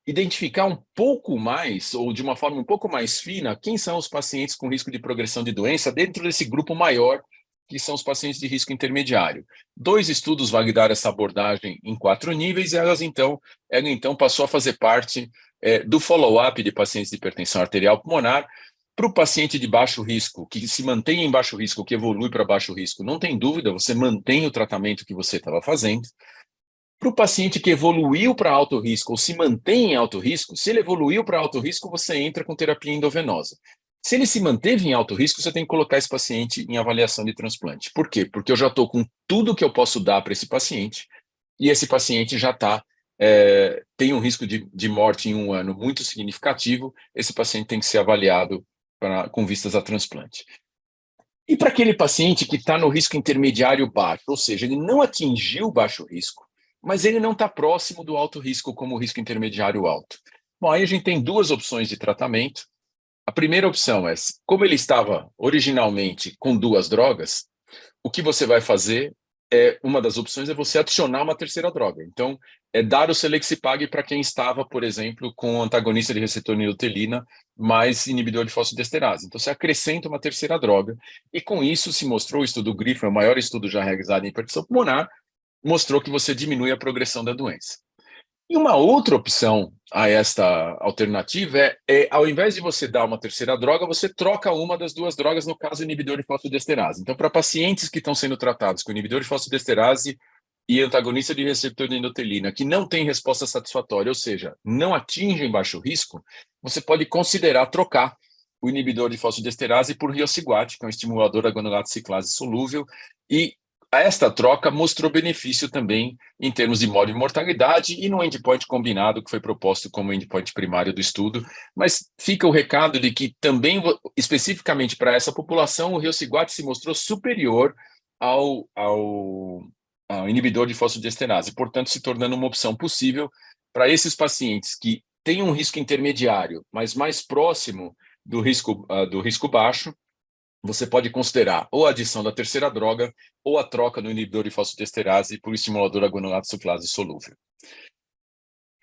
identificar um pouco mais, ou de uma forma um pouco mais fina, quem são os pacientes com risco de progressão de doença dentro desse grupo maior, que são os pacientes de risco intermediário. 2 estudos validaram essa abordagem em 4 níveis, e ela então passou a fazer parte do follow-up de pacientes de hipertensão arterial pulmonar. Para o paciente de baixo risco, que se mantém em baixo risco, que evolui para baixo risco, não tem dúvida, você mantém o tratamento que você estava fazendo. Para o paciente que evoluiu para alto risco ou se mantém em alto risco, se ele evoluiu para alto risco, você entra com terapia endovenosa. Se ele se manteve em alto risco, você tem que colocar esse paciente em avaliação de transplante. Por quê? Porque eu já estou com tudo que eu posso dar para esse paciente, e esse paciente já tem um risco de morte em 1 ano muito significativo. Esse paciente tem que ser avaliado com vistas a transplante. E para aquele paciente que está no risco intermediário baixo, ou seja, ele não atingiu o baixo risco, mas ele não está próximo do alto risco como o risco intermediário alto. Bom, aí a gente tem 2 opções de tratamento. A primeira opção é, como ele estava originalmente com 2 drogas, o que você vai fazer uma das opções é você adicionar uma terceira droga. Então, dar o Selexipag para quem estava, por exemplo, com antagonista de receptor nilotelina mais inibidor de fosfodiesterase. Então, você acrescenta uma terceira droga, e com isso se mostrou, o estudo Griffin, o maior estudo já realizado em hipertensão pulmonar, mostrou que você diminui a progressão da doença. E uma outra opção a esta alternativa ao invés de você dar uma terceira droga, você troca uma das 2 drogas, no caso, inibidor de fosfodiesterase. Então, para pacientes que estão sendo tratados com inibidor de fosfodiesterase e antagonista de receptor de endotelina, que não tem resposta satisfatória, ou seja, não atingem baixo risco, você pode considerar trocar o inibidor de fosfodiesterase por riociguat, que é um estimulador da guanylate ciclase solúvel, e esta troca mostrou benefício também em termos de modo de mortalidade e no endpoint combinado, que foi proposto como endpoint primário do estudo. Mas fica o recado de que também, especificamente para essa população, o riociguat se mostrou superior ao inibidor de fosfodiesterase, portanto, se tornando uma opção possível para esses pacientes que têm um risco intermediário, mas mais próximo do risco baixo. Você pode considerar ou a adição da terceira droga ou a troca do inibidor de fosfodiesterase por estimulador da guanylate ciclase solúvel.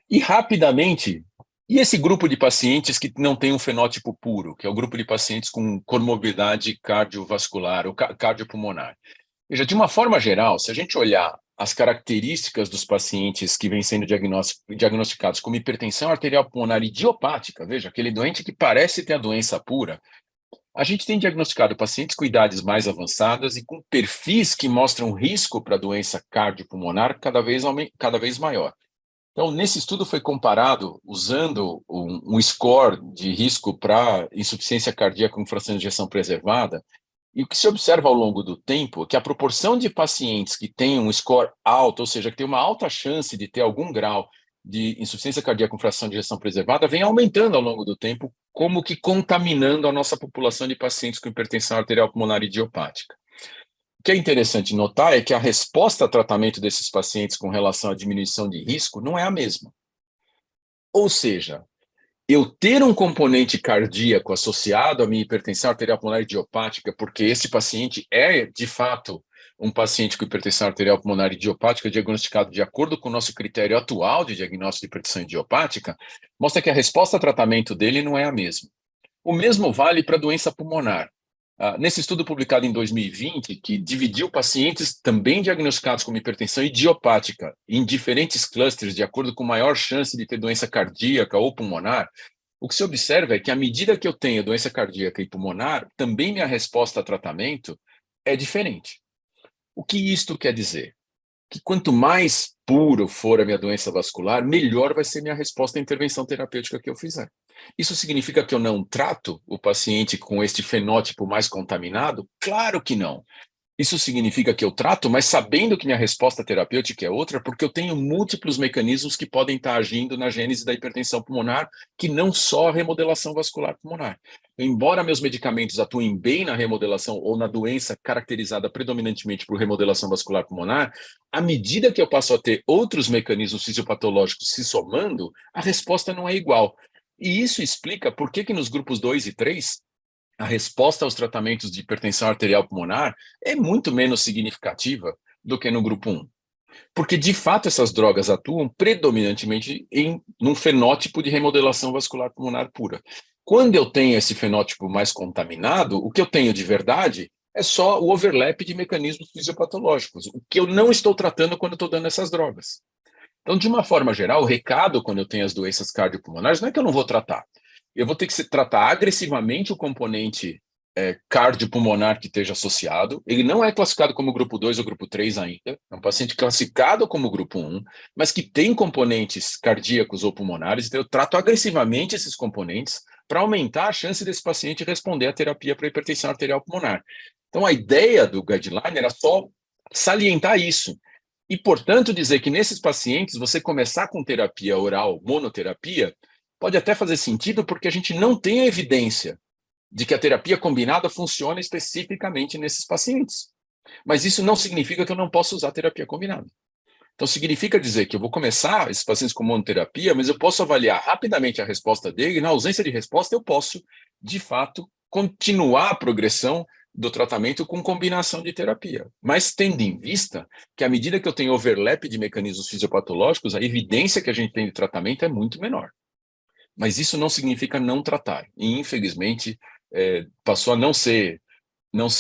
E rapidamente, e esse grupo de pacientes que não tem um fenótipo puro, que é o grupo de pacientes com comorbidade cardiovascular ou cardiopulmonar? Veja, de uma forma geral, se a gente olhar as características dos pacientes que vêm sendo diagnosticados como hipertensão arterial pulmonar idiopática, veja, aquele doente que parece ter a doença pura, a gente tem diagnosticado pacientes com idades mais avançadas e com perfis que mostram risco para a doença cardiopulmonar cada vez maior. Então, nesse estudo foi comparado, usando um score de risco para insuficiência cardíaca com fração de ejeção preservada, e o que se observa ao longo do tempo é que a proporção de pacientes que têm um score alto, ou seja, que tem uma alta chance de ter algum grau de insuficiência cardíaca com fração de ejeção preservada, vem aumentando ao longo do tempo, como que contaminando a nossa população de pacientes com hipertensão arterial pulmonar idiopática. O que é interessante notar é que a resposta ao tratamento desses pacientes com relação à diminuição de risco não é a mesma. Ou seja, eu ter um componente cardíaco associado à minha hipertensão arterial pulmonar idiopática, porque esse paciente é, de fato, um paciente com hipertensão arterial pulmonar idiopática diagnosticado de acordo com o nosso critério atual de diagnóstico de hipertensão idiopática, mostra que a resposta ao tratamento dele não é a mesma. O mesmo vale para a doença pulmonar. Nesse estudo publicado em 2020, que dividiu pacientes também diagnosticados como hipertensão idiopática em diferentes clusters, de acordo com maior chance de ter doença cardíaca ou pulmonar, o que se observa é que, à medida que eu tenho doença cardíaca e pulmonar, também minha resposta a tratamento é diferente. O que isto quer dizer? Que quanto mais puro for a minha doença vascular, melhor vai ser minha resposta à intervenção terapêutica que eu fizer. Isso significa que eu não trato o paciente com este fenótipo mais contaminado? Claro que não. Isso significa que eu trato, mas sabendo que minha resposta terapêutica é outra, porque eu tenho múltiplos mecanismos que podem estar agindo na gênese da hipertensão pulmonar, que não só a remodelação vascular pulmonar. Embora meus medicamentos atuem bem na remodelação ou na doença caracterizada predominantemente por remodelação vascular pulmonar, à medida que eu passo a ter outros mecanismos fisiopatológicos se somando, a resposta não é igual. E isso explica por que nos grupos 2 e 3, a resposta aos tratamentos de hipertensão arterial pulmonar é muito menos significativa do que no grupo 1. Porque, de fato, essas drogas atuam predominantemente num fenótipo de remodelação vascular pulmonar pura. Quando eu tenho esse fenótipo mais contaminado, o que eu tenho de verdade é só o overlap de mecanismos fisiopatológicos, o que eu não estou tratando quando eu estou dando essas drogas. Então, de uma forma geral, o recado quando eu tenho as doenças cardiopulmonares não é que eu não vou tratar. Eu vou ter que tratar agressivamente o componente cardiopulmonar que esteja associado. Ele não é classificado como grupo 2 ou grupo 3 ainda. É um paciente classificado como grupo 1, mas que tem componentes cardíacos ou pulmonares. Então, eu trato agressivamente esses componentes para aumentar a chance desse paciente responder à terapia para hipertensão arterial pulmonar. Então, a ideia do guideline era só salientar isso. E, portanto, dizer que nesses pacientes, você começar com terapia oral, monoterapia, pode até fazer sentido porque a gente não tem a evidência de que a terapia combinada funciona especificamente nesses pacientes. Mas isso não significa que eu não possa usar terapia combinada. Então, significa dizer que eu vou começar esses pacientes com monoterapia, mas eu posso avaliar rapidamente a resposta dele, e na ausência de resposta, eu posso, de fato, continuar a progressão do tratamento com combinação de terapia. Mas tendo em vista que, à medida que eu tenho overlap de mecanismos fisiopatológicos, a evidência que a gente tem de tratamento é muito menor. Mas isso não significa não tratar. E, infelizmente, passou a não ser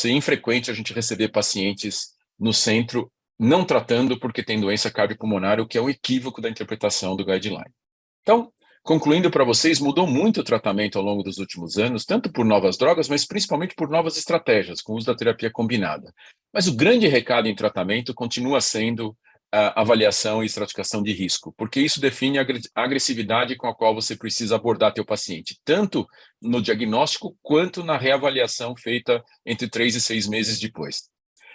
infrequente a gente receber pacientes no centro não tratando porque tem doença cardiopulmonar, o que é um equívoco da interpretação do guideline. Então, concluindo para vocês, mudou muito o tratamento ao longo dos últimos anos, tanto por novas drogas, mas principalmente por novas estratégias, com o uso da terapia combinada. Mas o grande recado em tratamento continua sendo a avaliação e estratificação de risco, porque isso define a agressividade com a qual você precisa abordar teu paciente, tanto no diagnóstico quanto na reavaliação feita entre 3 e 6 meses depois.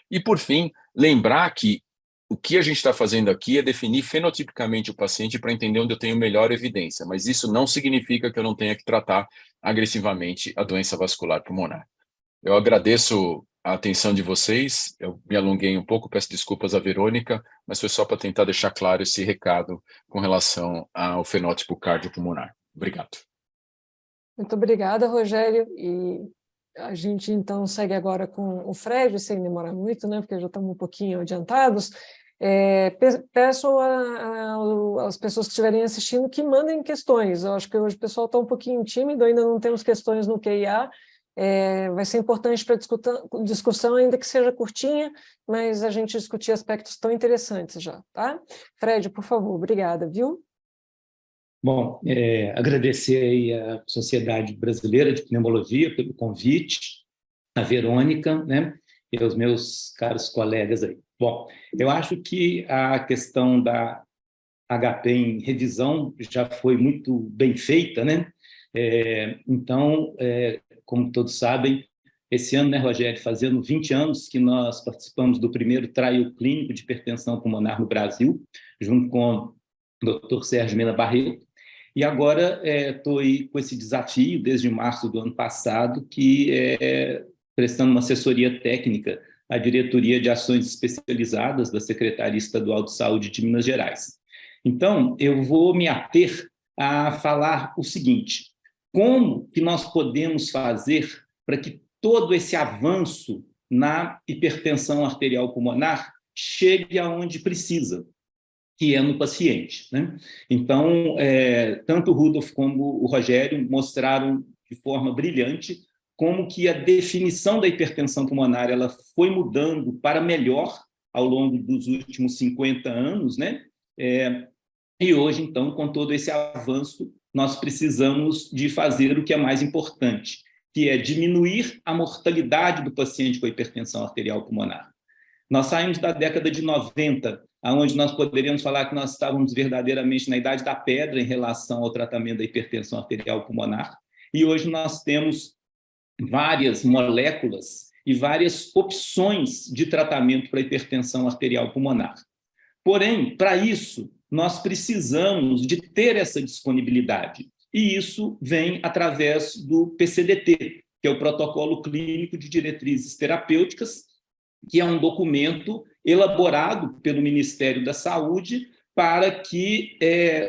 E, por fim, lembrar que o que a gente está fazendo aqui é definir fenotipicamente o paciente para entender onde eu tenho melhor evidência, mas isso não significa que eu não tenha que tratar agressivamente a doença vascular pulmonar. Eu agradeço a atenção de vocês, eu me alonguei um pouco, peço desculpas à Verônica, mas foi só para tentar deixar claro esse recado com relação ao fenótipo cardiopulmonar. Obrigado. Muito obrigada, Rogério. E a gente, então, segue agora com o Fred, sem demorar muito, né, porque já estamos um pouquinho adiantados. Peço às pessoas que estiverem assistindo que mandem questões. Eu acho que hoje o pessoal está um pouquinho tímido, ainda não temos questões no QIA. Vai ser importante para a discussão, ainda que seja curtinha, mas a gente discutir aspectos tão interessantes já, tá? Fred, por favor, obrigada, viu? Bom, agradecer aí à Sociedade Brasileira de Pneumologia pelo convite, a Verônica, né, e aos meus caros colegas aí. Bom, eu acho que a questão da HP em revisão já foi muito bem feita, né? Então, como todos sabem, esse ano, né, Rogério, fazendo 20 anos que nós participamos do primeiro trial clínico de hipertensão pulmonar no Brasil, junto com o Dr. Sérgio Mena Barreto, e agora estou aí com esse desafio, desde março do ano passado, que prestando uma assessoria técnica à Diretoria de Ações Especializadas da Secretaria Estadual de Saúde de Minas Gerais. Então, eu vou me ater a falar o seguinte: como que nós podemos fazer para que todo esse avanço na hipertensão arterial pulmonar chegue aonde precisa, que é no paciente, né? Então, tanto o Rudolf como o Rogério mostraram de forma brilhante como que a definição da hipertensão pulmonar ela foi mudando para melhor ao longo dos últimos 50 anos, né? E hoje, então, com todo esse avanço, nós precisamos de fazer o que é mais importante, que é diminuir a mortalidade do paciente com hipertensão arterial pulmonar. Nós saímos da década de 90, onde nós poderíamos falar que nós estávamos verdadeiramente na idade da pedra em relação ao tratamento da hipertensão arterial pulmonar, e hoje nós temos várias moléculas e várias opções de tratamento para hipertensão arterial pulmonar. Porém, para isso, nós precisamos de ter essa disponibilidade, e isso vem através do PCDT, que é o Protocolo Clínico de Diretrizes Terapêuticas, que é um documento elaborado pelo Ministério da Saúde para que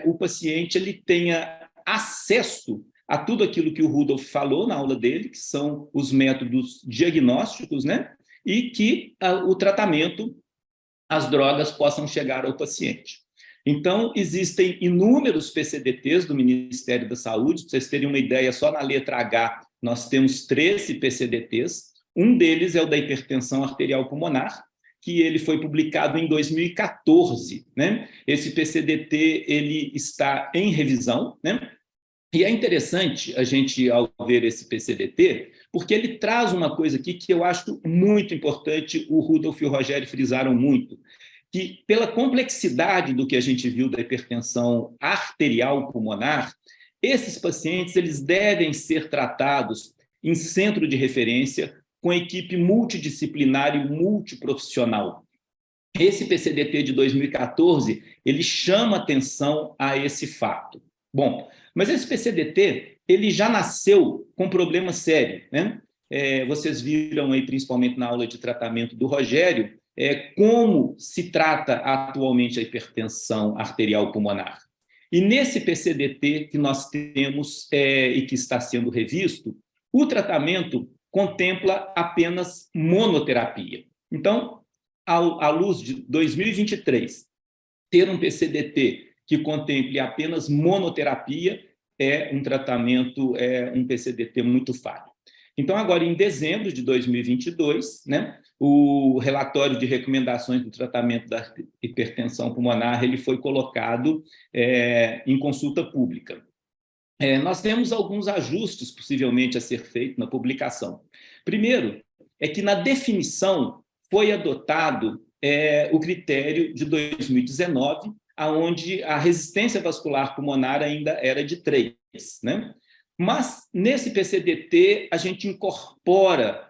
o paciente ele tenha acesso a tudo aquilo que o Rudolf falou na aula dele, que são os métodos diagnósticos, né? E que o tratamento, as drogas possam chegar ao paciente. Então, existem inúmeros PCDTs do Ministério da Saúde. Para vocês terem uma ideia, só na letra H nós temos 13 PCDTs. Um deles é o da hipertensão arterial pulmonar, que ele foi publicado em 2014, né? Esse PCDT ele está em revisão, né? E é interessante a gente, ao ver esse PCDT, porque ele traz uma coisa aqui que eu acho muito importante, o Rudolf e o Rogério frisaram muito, que pela complexidade do que a gente viu da hipertensão arterial pulmonar, esses pacientes eles devem ser tratados em centro de referência, com equipe multidisciplinar e multiprofissional. Esse PCDT de 2014, ele chama atenção a esse fato. Bom, mas esse PCDT, ele já nasceu com problema sério, né? Vocês viram aí, principalmente na aula de tratamento do Rogério, como se trata atualmente a hipertensão arterial pulmonar. E nesse PCDT que nós temos e que está sendo revisto, o tratamento contempla apenas monoterapia. Então, à luz de 2023, ter um PCDT que contemple apenas monoterapia é um tratamento, um PCDT muito falho. Então, agora, em dezembro de 2022, né, o relatório de recomendações do tratamento da hipertensão pulmonar ele foi colocado em consulta pública. Nós temos alguns ajustes, possivelmente, a ser feito na publicação. Primeiro, é que na definição foi adotado o critério de 2019, onde a resistência vascular pulmonar ainda era de 3, né? Mas, nesse PCDT, a gente incorpora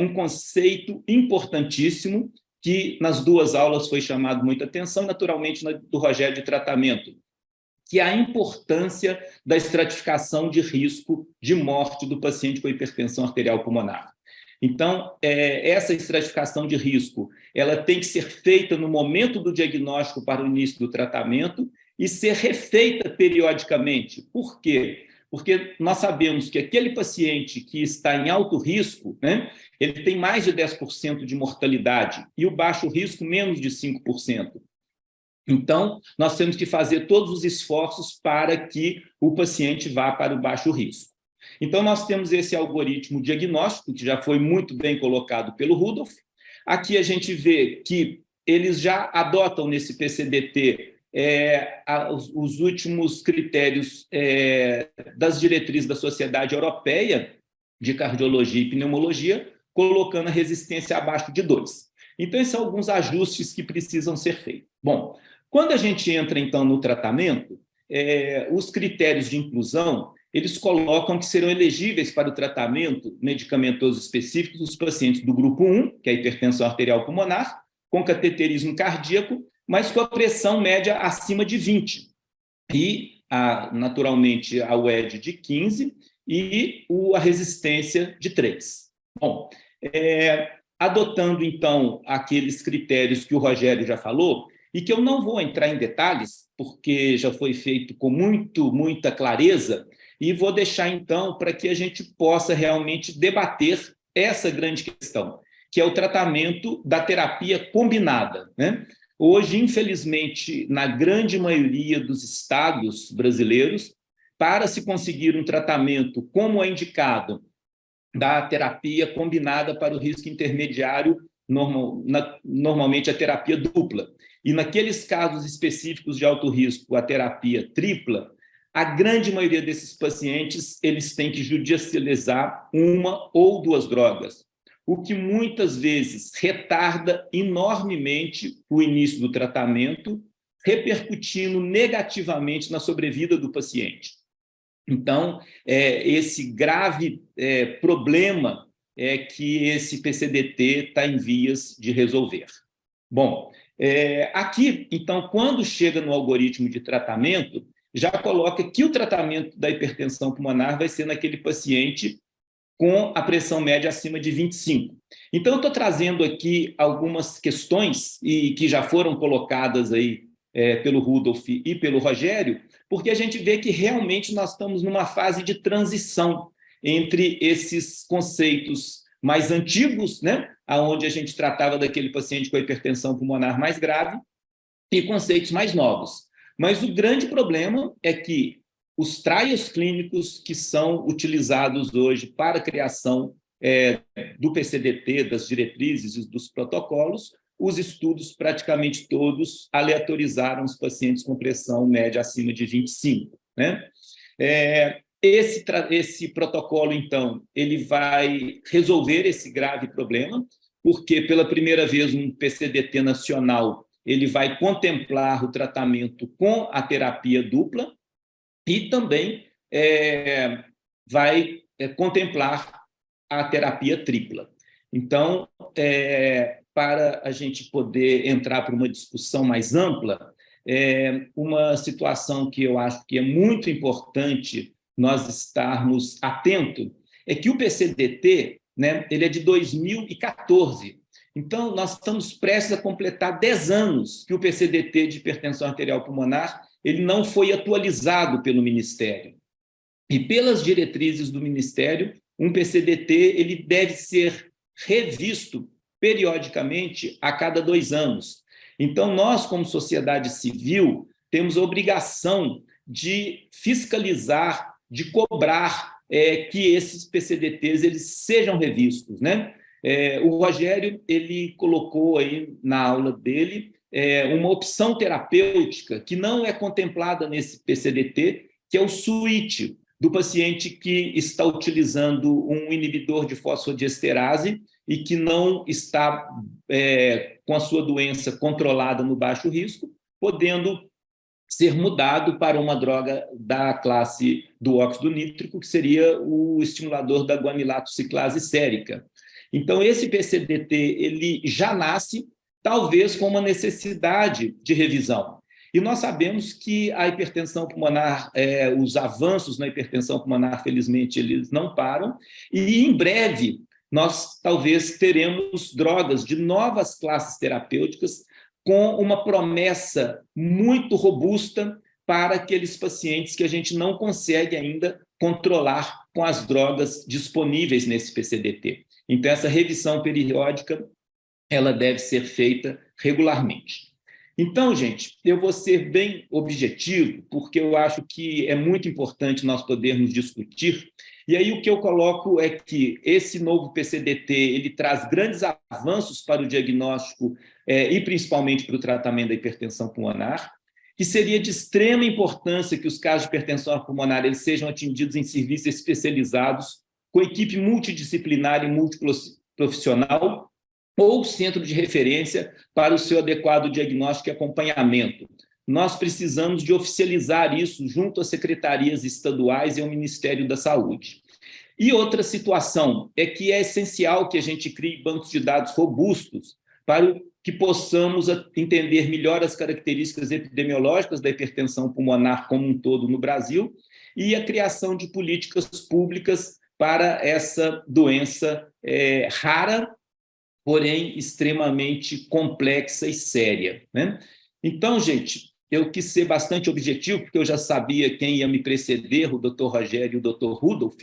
um conceito importantíssimo, que nas duas aulas foi chamado muita atenção, naturalmente, do Rogério de tratamento, que é a importância da estratificação de risco de morte do paciente com hipertensão arterial pulmonar. Então, essa estratificação de risco ela tem que ser feita no momento do diagnóstico para o início do tratamento e ser refeita periodicamente. Por quê? Porque nós sabemos que aquele paciente que está em alto risco, né, ele tem mais de 10% de mortalidade e o baixo risco menos de 5%. Então, nós temos que fazer todos os esforços para que o paciente vá para o baixo risco. Então, nós temos esse algoritmo diagnóstico, que já foi muito bem colocado pelo Rudolph. Aqui a gente vê que eles já adotam nesse PCDT os últimos critérios das diretrizes da Sociedade Europeia de Cardiologia e Pneumologia, colocando a resistência abaixo de 2. Então, esses são alguns ajustes que precisam ser feitos. Bom, quando a gente entra, então, no tratamento, os critérios de inclusão, eles colocam que serão elegíveis para o tratamento medicamentoso específico os pacientes do grupo 1, que é a hipertensão arterial pulmonar, com cateterismo cardíaco, mas com a pressão média acima de 20. E, naturalmente, a UED de 15 e a resistência de 3. Bom, adotando, então, aqueles critérios que o Rogério já falou, e que eu não vou entrar em detalhes, porque já foi feito com muita clareza, e vou deixar, então, para que a gente possa realmente debater essa grande questão, que é o tratamento da terapia combinada, né? Hoje, infelizmente, na grande maioria dos estados brasileiros, para se conseguir um tratamento como é indicado da terapia combinada para o risco intermediário, normalmente a terapia dupla, e naqueles casos específicos de alto risco, a terapia tripla, a grande maioria desses pacientes eles têm que judicializar uma ou duas drogas, o que muitas vezes retarda enormemente o início do tratamento, repercutindo negativamente na sobrevida do paciente. Então, esse grave problema é que esse PCDT está em vias de resolver. Bom, aqui, então, quando chega no algoritmo de tratamento, já coloca que o tratamento da hipertensão pulmonar vai ser naquele paciente com a pressão média acima de 25. Então, eu estou trazendo aqui algumas questões e que já foram colocadas aí pelo Rudolph e pelo Rogério, porque a gente vê que realmente nós estamos numa fase de transição entre esses conceitos mais antigos, né, onde a gente tratava daquele paciente com a hipertensão pulmonar mais grave, e conceitos mais novos. Mas o grande problema é que os trials clínicos que são utilizados hoje para a criação do PCDT, das diretrizes e dos protocolos, os estudos praticamente todos aleatorizaram os pacientes com pressão média acima de 25. Né? Esse protocolo, então, ele vai resolver esse grave problema, porque, pela primeira vez, um PCDT nacional ele vai contemplar o tratamento com a terapia dupla e também vai contemplar a terapia tripla. Então, para a gente poder entrar para uma discussão mais ampla, uma situação que eu acho que é muito importante nós estarmos atentos é que o PCDT, né, ele é de 2014. Então, nós estamos prestes a completar 10 anos que o PCDT de hipertensão arterial pulmonar ele não foi atualizado pelo Ministério. E pelas diretrizes do Ministério, um PCDT ele deve ser revisto periodicamente a cada 2 anos. Então, nós, como sociedade civil, temos a obrigação de fiscalizar, de cobrar que esses PCDTs eles sejam revistos, né? O Rogério ele colocou aí na aula dele uma opção terapêutica que não é contemplada nesse PCDT, que é o switch do paciente que está utilizando um inibidor de fosfodiesterase e que não está com a sua doença controlada no baixo risco, podendo ser mudado para uma droga da classe do óxido nítrico, que seria o estimulador da guanilato ciclase sérica. Então, esse PCDT ele já nasce, talvez, com uma necessidade de revisão. E nós sabemos que a hipertensão pulmonar, os avanços na hipertensão pulmonar, felizmente, eles não param, e em breve nós talvez teremos drogas de novas classes terapêuticas com uma promessa muito robusta para aqueles pacientes que a gente não consegue ainda controlar com as drogas disponíveis nesse PCDT. Então, essa revisão periódica ela deve ser feita regularmente. Então, gente, eu vou ser bem objetivo, porque eu acho que é muito importante nós podermos discutir E aí o que eu coloco é que esse novo PCDT ele traz grandes avanços para o diagnóstico e principalmente para o tratamento da hipertensão pulmonar, que seria de extrema importância que os casos de hipertensão pulmonar eles sejam atendidos em serviços especializados, com equipe multidisciplinar e multiprofissional, ou centro de referência para o seu adequado diagnóstico e acompanhamento. Nós precisamos de oficializar isso junto às secretarias estaduais e ao Ministério da Saúde. E outra situação é que é essencial que a gente crie bancos de dados robustos para que possamos entender melhor as características epidemiológicas da hipertensão pulmonar como um todo no Brasil e a criação de políticas públicas para essa doença rara, porém extremamente complexa e séria, né? Então, gente, eu quis ser bastante objetivo, porque eu já sabia quem ia me preceder, o Dr. Rogério e o Dr. Rudolf,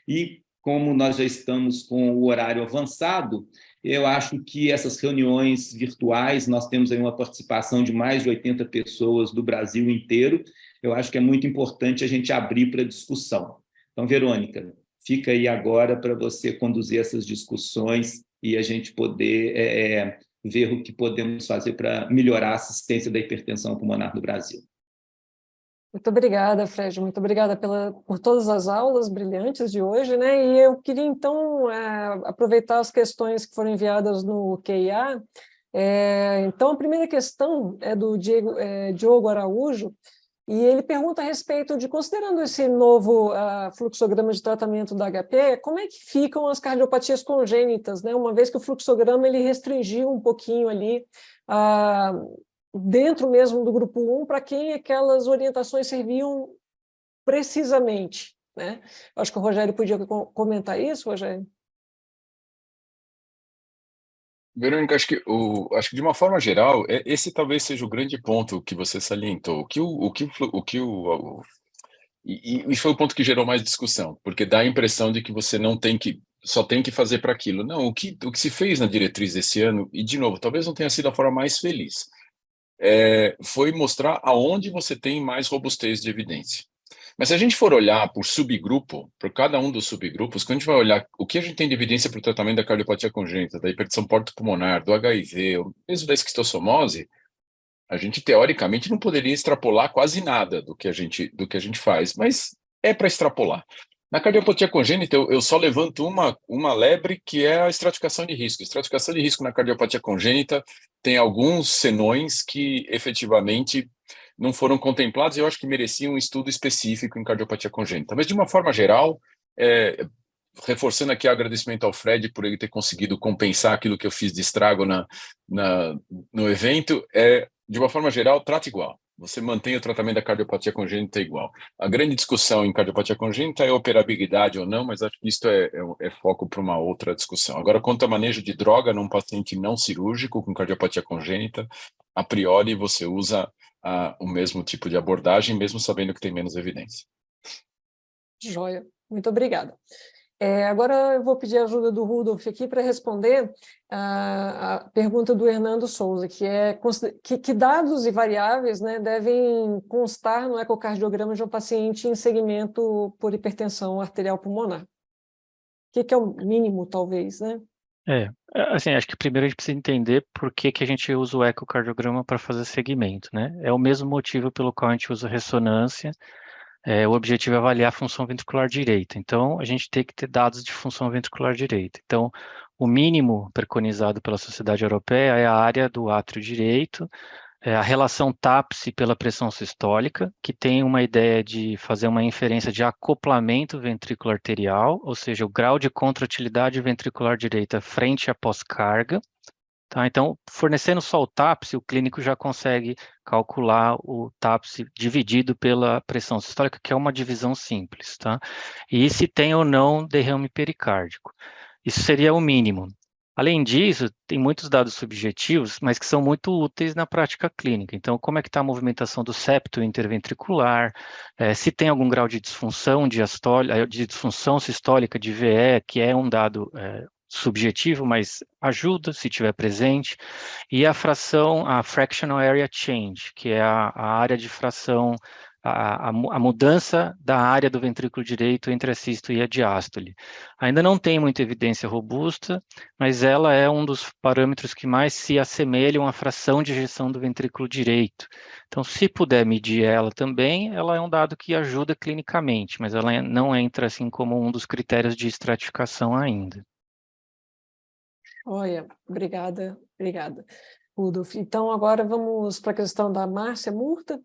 e como nós já estamos com o horário avançado, eu acho que essas reuniões virtuais, nós temos aí uma participação de mais de 80 pessoas do Brasil inteiro, eu acho que é muito importante a gente abrir para discussão. Então, Verônica, fica aí agora para você conduzir essas discussões e a gente poder ver o que podemos fazer para melhorar a assistência da hipertensão pulmonar no Brasil. Muito obrigada, Fred, muito obrigada por todas as aulas brilhantes de hoje, né? E eu queria, então, aproveitar as questões que foram enviadas no QIA. Então, a primeira questão é do Diogo Araújo, e ele pergunta a respeito de, considerando esse novo fluxograma de tratamento da HP, como é que ficam as cardiopatias congênitas, né? Uma vez que o fluxograma ele restringiu um pouquinho ali dentro mesmo do grupo 1, para quem aquelas orientações serviam precisamente, né? Acho que o Rogério podia comentar isso, Rogério. Verônica, acho que de uma forma geral, esse talvez seja o grande ponto que você salientou. E foi o ponto que gerou mais discussão, porque dá a impressão de que você só tem que fazer para aquilo. Não, o que se fez na diretriz desse ano, e de novo, talvez não tenha sido a forma mais feliz, foi mostrar aonde você tem mais robustez de evidência. Mas se a gente for olhar por subgrupo, por cada um dos subgrupos, quando a gente vai olhar o que a gente tem de evidência para o tratamento da cardiopatia congênita, da hipertensão porto-pulmonar, do HIV, ou mesmo da esquistossomose, a gente teoricamente não poderia extrapolar quase nada do que a gente faz, mas é para extrapolar. Na cardiopatia congênita, eu só levanto uma lebre, que é a estratificação de risco. A estratificação de risco na cardiopatia congênita tem alguns senões que efetivamente não foram contemplados, e eu acho que mereciam um estudo específico em cardiopatia congênita. Mas, de uma forma geral, reforçando aqui o agradecimento ao Fred por ele ter conseguido compensar aquilo que eu fiz de estrago no evento, de uma forma geral, trata igual. Você mantém o tratamento da cardiopatia congênita igual. A grande discussão em cardiopatia congênita é operabilidade ou não, mas acho que isso é foco para uma outra discussão. Agora, quanto a manejo de droga num paciente não cirúrgico com cardiopatia congênita, a priori você usa o mesmo tipo de abordagem, mesmo sabendo que tem menos evidência. Joia, muito obrigada. Agora eu vou pedir a ajuda do Rudolf aqui para responder a pergunta do Hernando Souza, que é que dados e variáveis, né, devem constar no ecocardiograma de um paciente em segmento por hipertensão arterial pulmonar. O que é o mínimo, talvez, né? Assim, acho que primeiro a gente precisa entender por que a gente usa o ecocardiograma para fazer segmento, né? É o mesmo motivo pelo qual a gente usa ressonância. O objetivo é avaliar a função ventricular direita. Então, a gente tem que ter dados de função ventricular direita. Então, o mínimo preconizado pela Sociedade Europeia é a área do átrio direito, a relação TAPSE pela pressão sistólica, que tem uma ideia de fazer uma inferência de acoplamento ventrículo arterial, ou seja, o grau de contratilidade ventricular direita frente à pós-carga. Tá? Então, fornecendo só o TAPSE, o clínico já consegue calcular o TAPSE dividido pela pressão sistólica, que é uma divisão simples. Tá? E se tem ou não derrame pericárdico. Isso seria o mínimo. Além disso, tem muitos dados subjetivos, mas que são muito úteis na prática clínica. Então, como é que está a movimentação do septo interventricular, se tem algum grau de disfunção de disfunção sistólica de VE, que é um dado subjetivo, mas ajuda se tiver presente, e a fractional area change, que é a área de fração a mudança da área do ventrículo direito entre a sístole e a diástole. Ainda não tem muita evidência robusta, mas ela é um dos parâmetros que mais se assemelham à fração de ejeção do ventrículo direito. Então, se puder medir ela também, ela é um dado que ajuda clinicamente, mas ela não entra assim como um dos critérios de estratificação ainda. Olha, obrigada, Rudolf. Então, agora vamos para a questão da Márcia Murta.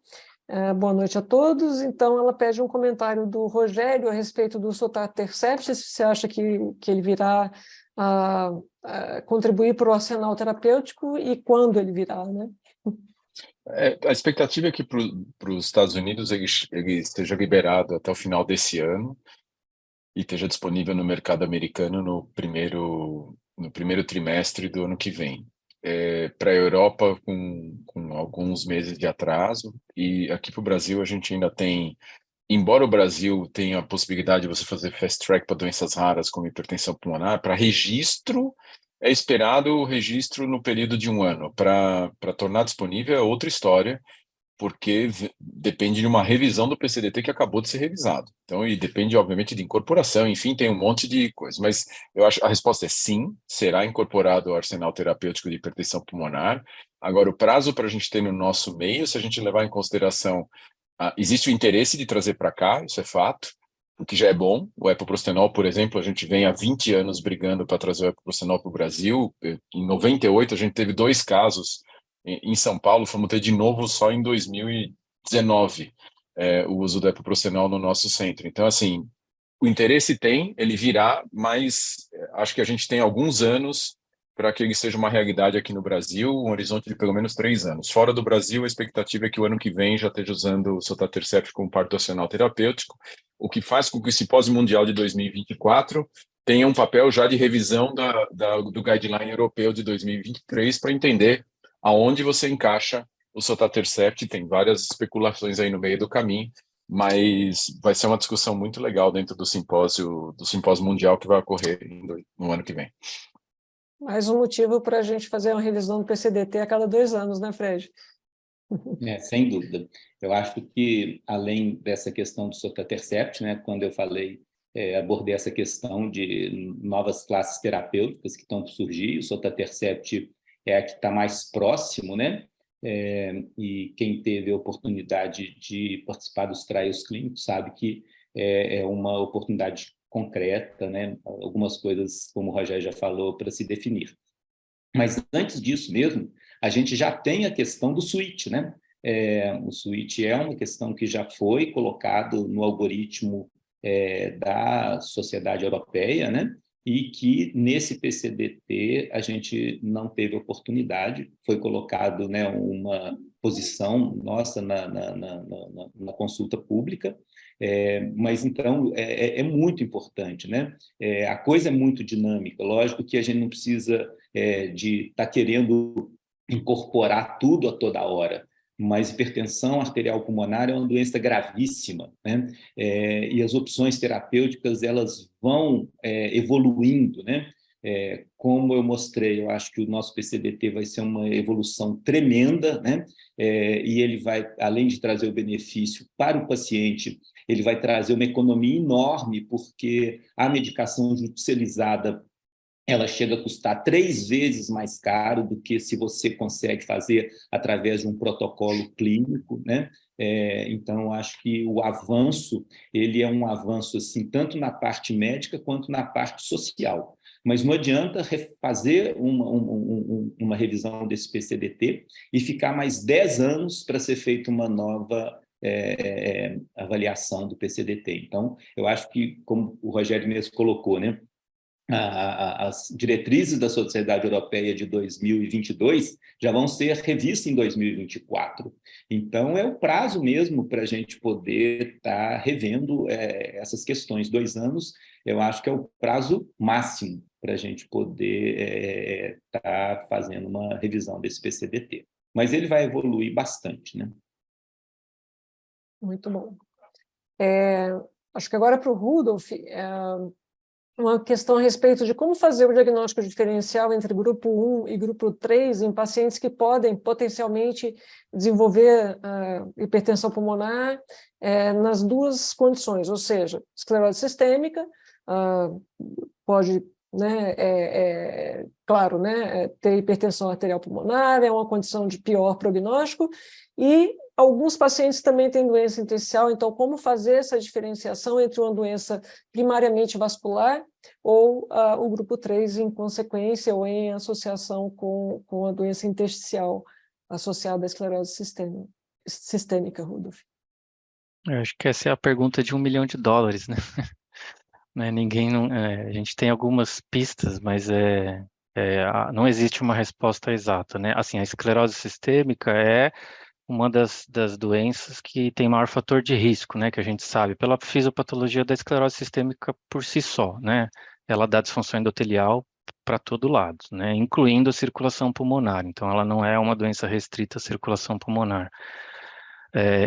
Boa noite a todos. Então, ela pede um comentário do Rogério a respeito do sotatercept, se você acha que ele virá contribuir para o arsenal terapêutico e quando ele virá, né? A expectativa é que para os Estados Unidos ele esteja liberado até o final desse ano e esteja disponível no mercado americano no primeiro trimestre do ano que vem. Para a Europa, com alguns meses de atraso, e aqui para o Brasil a gente ainda tem, embora o Brasil tenha a possibilidade de você fazer fast track para doenças raras como hipertensão pulmonar, para registro é esperado o registro no período de um ano. Para tornar disponível é outra história, porque depende de uma revisão do PCDT que acabou de ser revisado. Então, e depende, obviamente, de incorporação, enfim, tem um monte de coisas. Mas eu acho a resposta é sim, será incorporado ao arsenal terapêutico de hipertensão pulmonar. Agora, o prazo para a gente ter no nosso meio, se a gente levar em consideração, existe o interesse de trazer para cá, isso é fato, o que já é bom. O epoprostenol, por exemplo, a gente vem há 20 anos brigando para trazer o epoprostenol para o Brasil. Em 98, a gente teve 2 casos em São Paulo, fomos ter de novo só em 2019 o uso do epoprostenol no nosso centro. Então, assim, o interesse tem, ele virá, mas acho que a gente tem alguns anos para que ele seja uma realidade aqui no Brasil, um horizonte de pelo menos 3 anos. Fora do Brasil, a expectativa é que o ano que vem já esteja usando o sotatercept como parte do arsenal terapêutico, o que faz com que o simpósio mundial de 2024 tenha um papel já de revisão do guideline europeu de 2023 para entender aonde você encaixa o sotatercept. Tem várias especulações aí no meio do caminho, mas vai ser uma discussão muito legal dentro do simpósio mundial que vai ocorrer no ano que vem. Mais um motivo para a gente fazer uma revisão do PCDT a cada 2 anos, né, Fred? Sem dúvida. Eu acho que, além dessa questão do sotatercept, né, quando eu falei, abordei essa questão de novas classes terapêuticas que estão por surgir, o sotatercept é a que está mais próximo, né? E quem teve a oportunidade de participar dos trials clínicos sabe que é uma oportunidade concreta, né? Algumas coisas, como o Rogério já falou, para se definir. Mas antes disso mesmo, a gente já tem a questão do switch, né? O switch é uma questão que já foi colocado no algoritmo da Sociedade Europeia, né? E que nesse PCDT a gente não teve oportunidade, foi colocado, né, uma posição nossa na consulta pública, mas então é muito importante, né? A coisa é muito dinâmica, lógico que a gente não precisa de estar querendo incorporar tudo a toda hora, mas hipertensão arterial pulmonar é uma doença gravíssima, né? E as opções terapêuticas elas vão evoluindo, né? Como eu mostrei, eu acho que o nosso PCDT vai ser uma evolução tremenda, né? E ele vai, além de trazer o benefício para o paciente, ele vai trazer uma economia enorme, porque a medicação judicializada ela chega a custar 3 vezes mais caro do que se você consegue fazer através de um protocolo clínico, né? Então, acho que o avanço, ele é um avanço, assim, tanto na parte médica quanto na parte social. Mas não adianta fazer uma revisão desse PCDT e ficar mais 10 anos para ser feita uma nova avaliação do PCDT. Então, eu acho que, como o Rogério mesmo colocou, né? As diretrizes da Sociedade Europeia de 2022 já vão ser revistas em 2024. Então, é o prazo mesmo para a gente poder estar revendo essas questões. 2 anos, eu acho que é o prazo máximo para a gente poder estar fazendo uma revisão desse PCDT. Mas ele vai evoluir bastante, né? Muito bom. Acho que agora para o Rudolf, uma questão a respeito de como fazer o diagnóstico diferencial entre grupo 1 e grupo 3 em pacientes que podem potencialmente desenvolver hipertensão pulmonar nas duas condições, ou seja, esclerose sistêmica, pode, né, claro, né, ter hipertensão arterial pulmonar, é uma condição de pior prognóstico, e alguns pacientes também têm doença intersticial, então como fazer essa diferenciação entre uma doença primariamente vascular ou o grupo 3 em consequência ou em associação com a doença intersticial associada à esclerose sistêmica, Rudolf? Eu acho que essa é a pergunta de $1 milhão, né? Ninguém não, a gente tem algumas pistas, mas não existe uma resposta exata, né? Assim, a esclerose sistêmica é uma das doenças que tem maior fator de risco, né? Que a gente sabe pela fisiopatologia da esclerose sistêmica por si só, né? Ela dá disfunção endotelial para todo lado, né? Incluindo a circulação pulmonar. Então, ela não é uma doença restrita à circulação pulmonar.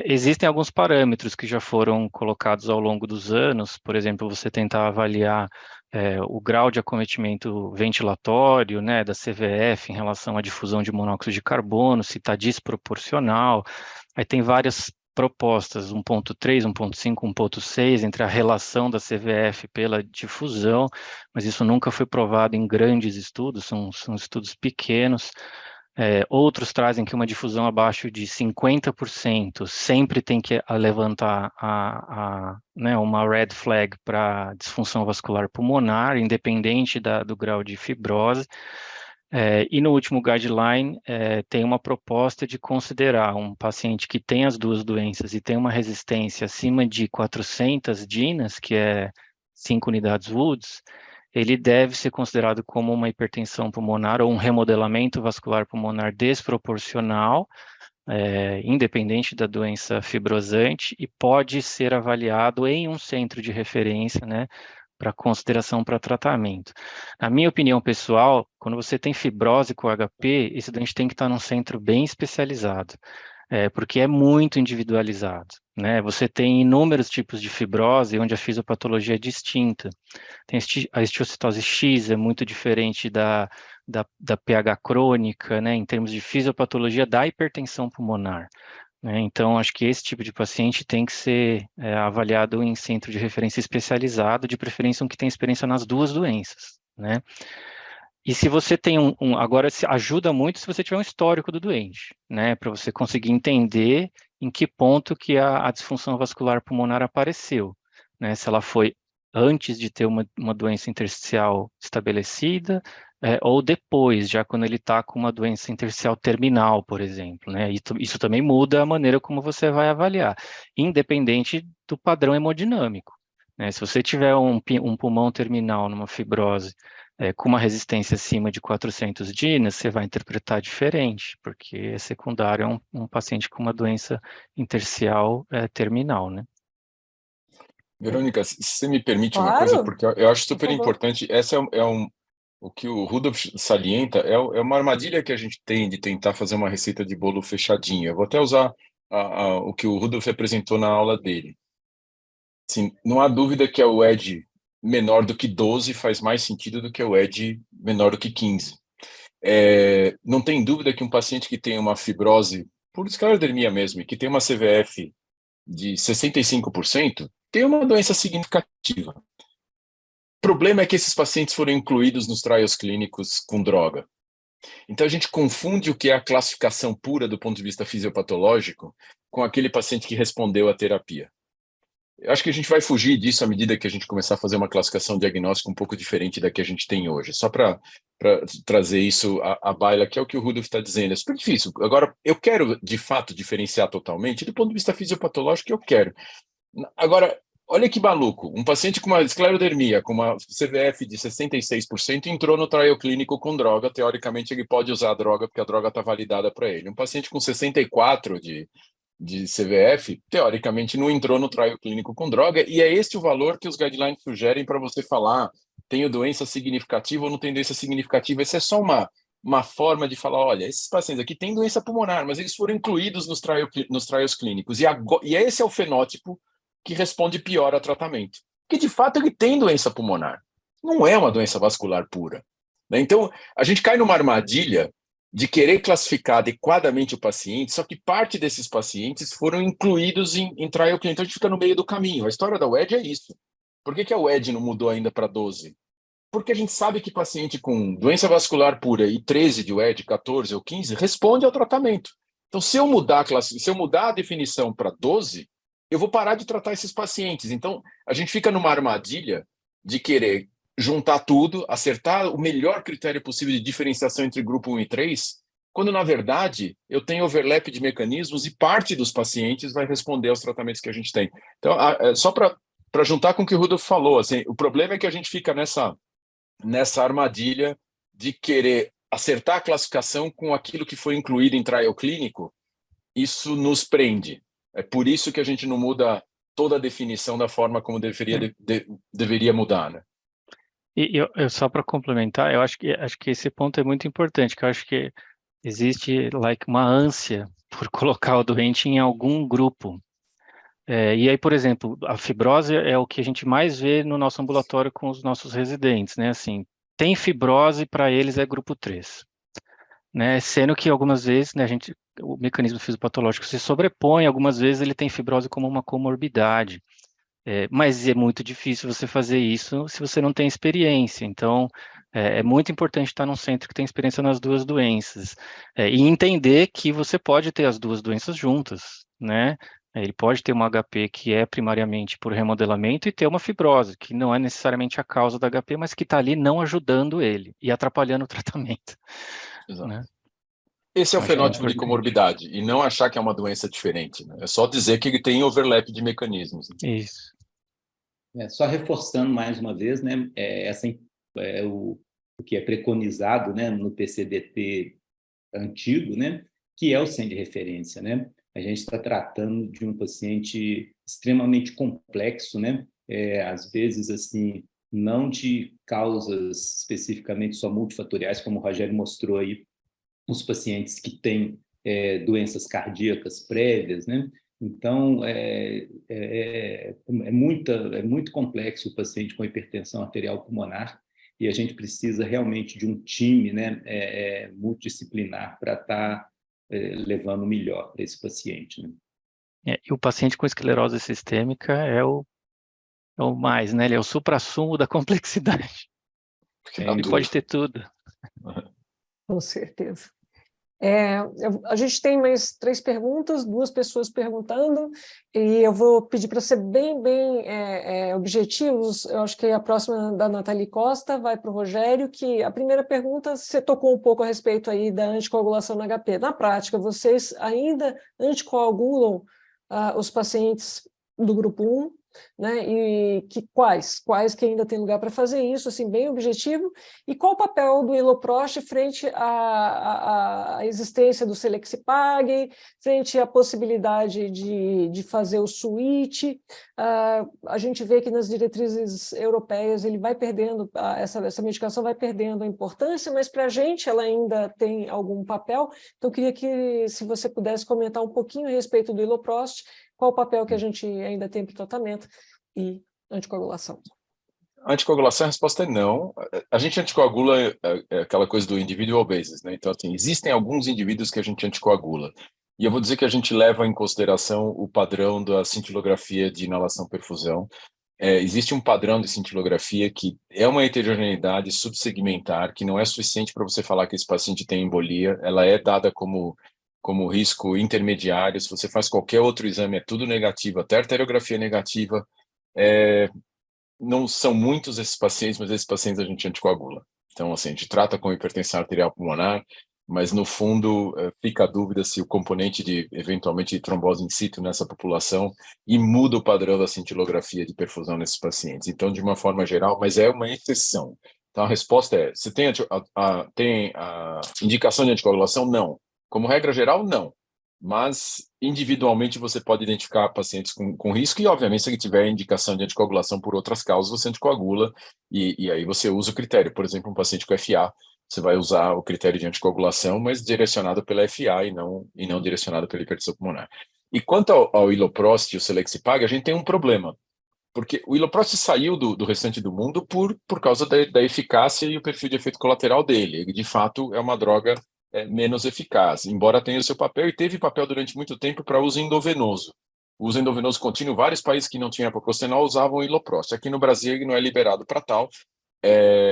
Existem alguns parâmetros que já foram colocados ao longo dos anos, por exemplo, você tentar avaliar o grau de acometimento ventilatório, né, da CVF em relação à difusão de monóxido de carbono, se está desproporcional. Aí tem várias propostas, 1.3, 1.5, 1.6, entre a relação da CVF pela difusão, mas isso nunca foi provado em grandes estudos, são estudos pequenos. Outros trazem que uma difusão abaixo de 50% sempre tem que levantar né, uma red flag para disfunção vascular pulmonar, independente do grau de fibrose. E no último guideline tem uma proposta de considerar um paciente que tem as duas doenças e tem uma resistência acima de 400 DINAs, que é 5 unidades Woods, ele deve ser considerado como uma hipertensão pulmonar ou um remodelamento vascular pulmonar desproporcional, independente da doença fibrosante, e pode ser avaliado em um centro de referência, né, para consideração para tratamento. Na minha opinião pessoal, quando você tem fibrose com HP, esse doente tem que estar num centro bem especializado, porque é muito individualizado, né? Você tem inúmeros tipos de fibrose onde a fisiopatologia é distinta. Tem a estiocitose X, é muito diferente da pH crônica, né, em termos de fisiopatologia da hipertensão pulmonar, né? Então, acho que esse tipo de paciente tem que ser avaliado em centro de referência especializado, de preferência um que tem experiência nas duas doenças, né? E se você tem agora ajuda muito se você tiver um histórico do doente, né, para você conseguir entender em que ponto que a disfunção vascular pulmonar apareceu, né, se ela foi antes de ter uma doença intersticial estabelecida, ou depois, já quando ele está com uma doença intersticial terminal, por exemplo, né, isso também muda a maneira como você vai avaliar, independente do padrão hemodinâmico, né, se você tiver um pulmão terminal numa fibrose, com uma resistência acima de 400 DINAs, você vai interpretar diferente, porque é secundário a um paciente com uma doença intersticial terminal, né? Verônica, se você me permite uma Claro, coisa, porque eu acho por super favor. importante, essa o que o Rudolf salienta, é uma armadilha que a gente tem de tentar fazer uma receita de bolo fechadinha. Eu vou até usar o que o Rudolf apresentou na aula dele. Sim, não há dúvida que o ED menor do que 12 faz mais sentido do que o ED menor do que 15. Não tem dúvida que um paciente que tem uma fibrose, por esclerodermia mesmo, e que tem uma CVF de 65%, tem uma doença significativa. O problema é que esses pacientes foram incluídos nos trials clínicos com droga. Então a gente confunde o que é a classificação pura do ponto de vista fisiopatológico com aquele paciente que respondeu à terapia. Eu acho que a gente vai fugir disso à medida que a gente começar a fazer uma classificação diagnóstica um pouco diferente da que a gente tem hoje. Só para trazer isso à baila, que é o que o Rudolf está dizendo. É super difícil. Agora, eu quero, de fato, diferenciar totalmente. Do ponto de vista fisiopatológico, eu quero. Agora, olha que maluco. Um paciente com uma esclerodermia, com uma CVF de 66%, entrou no trial clínico com droga. Teoricamente, ele pode usar a droga, porque a droga está validada para ele. Um paciente com 64% de CVF, teoricamente não entrou no trial clínico com droga, e é este o valor que os guidelines sugerem para você falar, tenho doença significativa ou não tenho doença significativa. Essa é só uma forma de falar, olha, esses pacientes aqui têm doença pulmonar, mas eles foram incluídos nos trials clínicos, e esse é o fenótipo que responde pior a tratamento. Porque, de fato, ele tem doença pulmonar. não é uma doença vascular pura, né? Então, a gente cai numa armadilha de querer classificar adequadamente o paciente, só que parte desses pacientes foram incluídos em trial clinical, então a gente fica no meio do caminho. A história da WED é isso. Por que a WED não mudou ainda para 12? Porque a gente sabe que paciente com doença vascular pura e 13 de WED, 14 ou 15, responde ao tratamento. Então, se eu mudar a definição para 12, eu vou parar de tratar esses pacientes. Então, a gente fica numa armadilha de querer juntar tudo, acertar o melhor critério possível de diferenciação entre grupo 1 e 3, quando, na verdade, eu tenho overlap de mecanismos e parte dos pacientes vai responder aos tratamentos que a gente tem. Então, só para juntar com o que o Rudolf falou, assim, o problema é que a gente fica nessa armadilha de querer acertar a classificação com aquilo que foi incluído em trial clínico. Isso nos prende. É por isso que a gente não muda toda a definição da forma como deveria mudar, né? E eu só para complementar, eu acho que esse ponto é muito importante, que eu acho que existe uma ânsia por colocar o doente em algum grupo. E aí, por exemplo, a fibrose é o que a gente mais vê no nosso ambulatório com os nossos residentes, né? Assim, tem fibrose, para eles é grupo 3. Né? Sendo que algumas vezes, né, o mecanismo fisiopatológico se sobrepõe, algumas vezes ele tem fibrose como uma comorbidade. Mas é muito difícil você fazer isso se você não tem experiência. Então, é muito importante estar num centro que tem experiência nas duas doenças. E entender que você pode ter as duas doenças juntas, né? Ele pode ter uma HP que é primariamente por remodelamento e ter uma fibrose, que não é necessariamente a causa da HP, mas que está ali não ajudando ele e atrapalhando o tratamento. Exato. Né? Esse é o Acho que fenótipo de comorbidade, e não achar que é uma doença diferente, né? É só dizer que ele tem overlap de mecanismos. Isso. Só reforçando mais uma vez, né, o que é preconizado, né, no PCDT antigo, né, que é o centro de referência, né? A gente está tratando de um paciente extremamente complexo, né? Às vezes, assim, não de causas especificamente só multifatoriais, como o Rogério mostrou aí, os pacientes que têm doenças cardíacas prévias, né? Então, é muito complexo o paciente com hipertensão arterial pulmonar e a gente precisa realmente de um time, né, multidisciplinar para estar levando o melhor para esse paciente. Né? E o paciente com esclerose sistêmica é o mais, né? Ele é o suprassumo da complexidade. Ele pode ter tudo. Com certeza. A gente tem mais 3 perguntas, 2 pessoas perguntando, e eu vou pedir para ser bem objetivos. Eu acho que a próxima da Nathalie Costa vai para o Rogério, que a primeira pergunta, você tocou um pouco a respeito aí da anticoagulação na HP. Na prática, vocês ainda anticoagulam os pacientes do grupo 1, né? E quais que ainda tem lugar para fazer isso, assim, bem objetivo, e qual o papel do Iloprost frente à existência do Selexipag, frente à possibilidade de fazer o switch. A gente vê que nas diretrizes europeias ele vai perdendo, essa medicação vai perdendo a importância, mas para a gente ela ainda tem algum papel. Então, eu queria que, se você pudesse comentar um pouquinho a respeito do Iloprost, qual o papel que a gente ainda tem para o tratamento e anticoagulação? Anticoagulação, a resposta é não. A gente anticoagula aquela coisa do individual basis, né? Então, assim, existem alguns indivíduos que a gente anticoagula. E eu vou dizer que a gente leva em consideração o padrão da cintilografia de inalação-perfusão. Existe um padrão de cintilografia que é uma heterogeneidade subsegmentar, que não é suficiente para você falar que esse paciente tem embolia. Ela é dada como risco intermediário. Se você faz qualquer outro exame, é tudo negativo, até arteriografia negativa. Não são muitos esses pacientes, mas esses pacientes a gente anticoagula. Então, assim, a gente trata com hipertensão arterial pulmonar, mas no fundo fica a dúvida se o componente eventualmente, de trombose in situ nessa população e muda o padrão da cintilografia de perfusão nesses pacientes. Então, de uma forma geral, mas é uma exceção. Então, a resposta é, se tem a indicação de anticoagulação? Não. Como regra geral, não. Mas, individualmente, você pode identificar pacientes com risco e, obviamente, se ele tiver indicação de anticoagulação por outras causas, você anticoagula e aí você usa o critério. Por exemplo, um paciente com FA, você vai usar o critério de anticoagulação, mas direcionado pela FA e não direcionado pela hipertensão pulmonar. E quanto ao Iloprost e o Selexipag, a gente tem um problema. Porque o Iloprost saiu do restante do mundo por causa da eficácia e o perfil de efeito colateral dele. Ele, de fato, é uma droga menos eficaz, embora tenha o seu papel, e teve papel durante muito tempo para uso endovenoso. O uso endovenoso contínuo, vários países que não tinham epoprostenol usavam o Iloprost. Aqui no Brasil ele não é liberado para tal,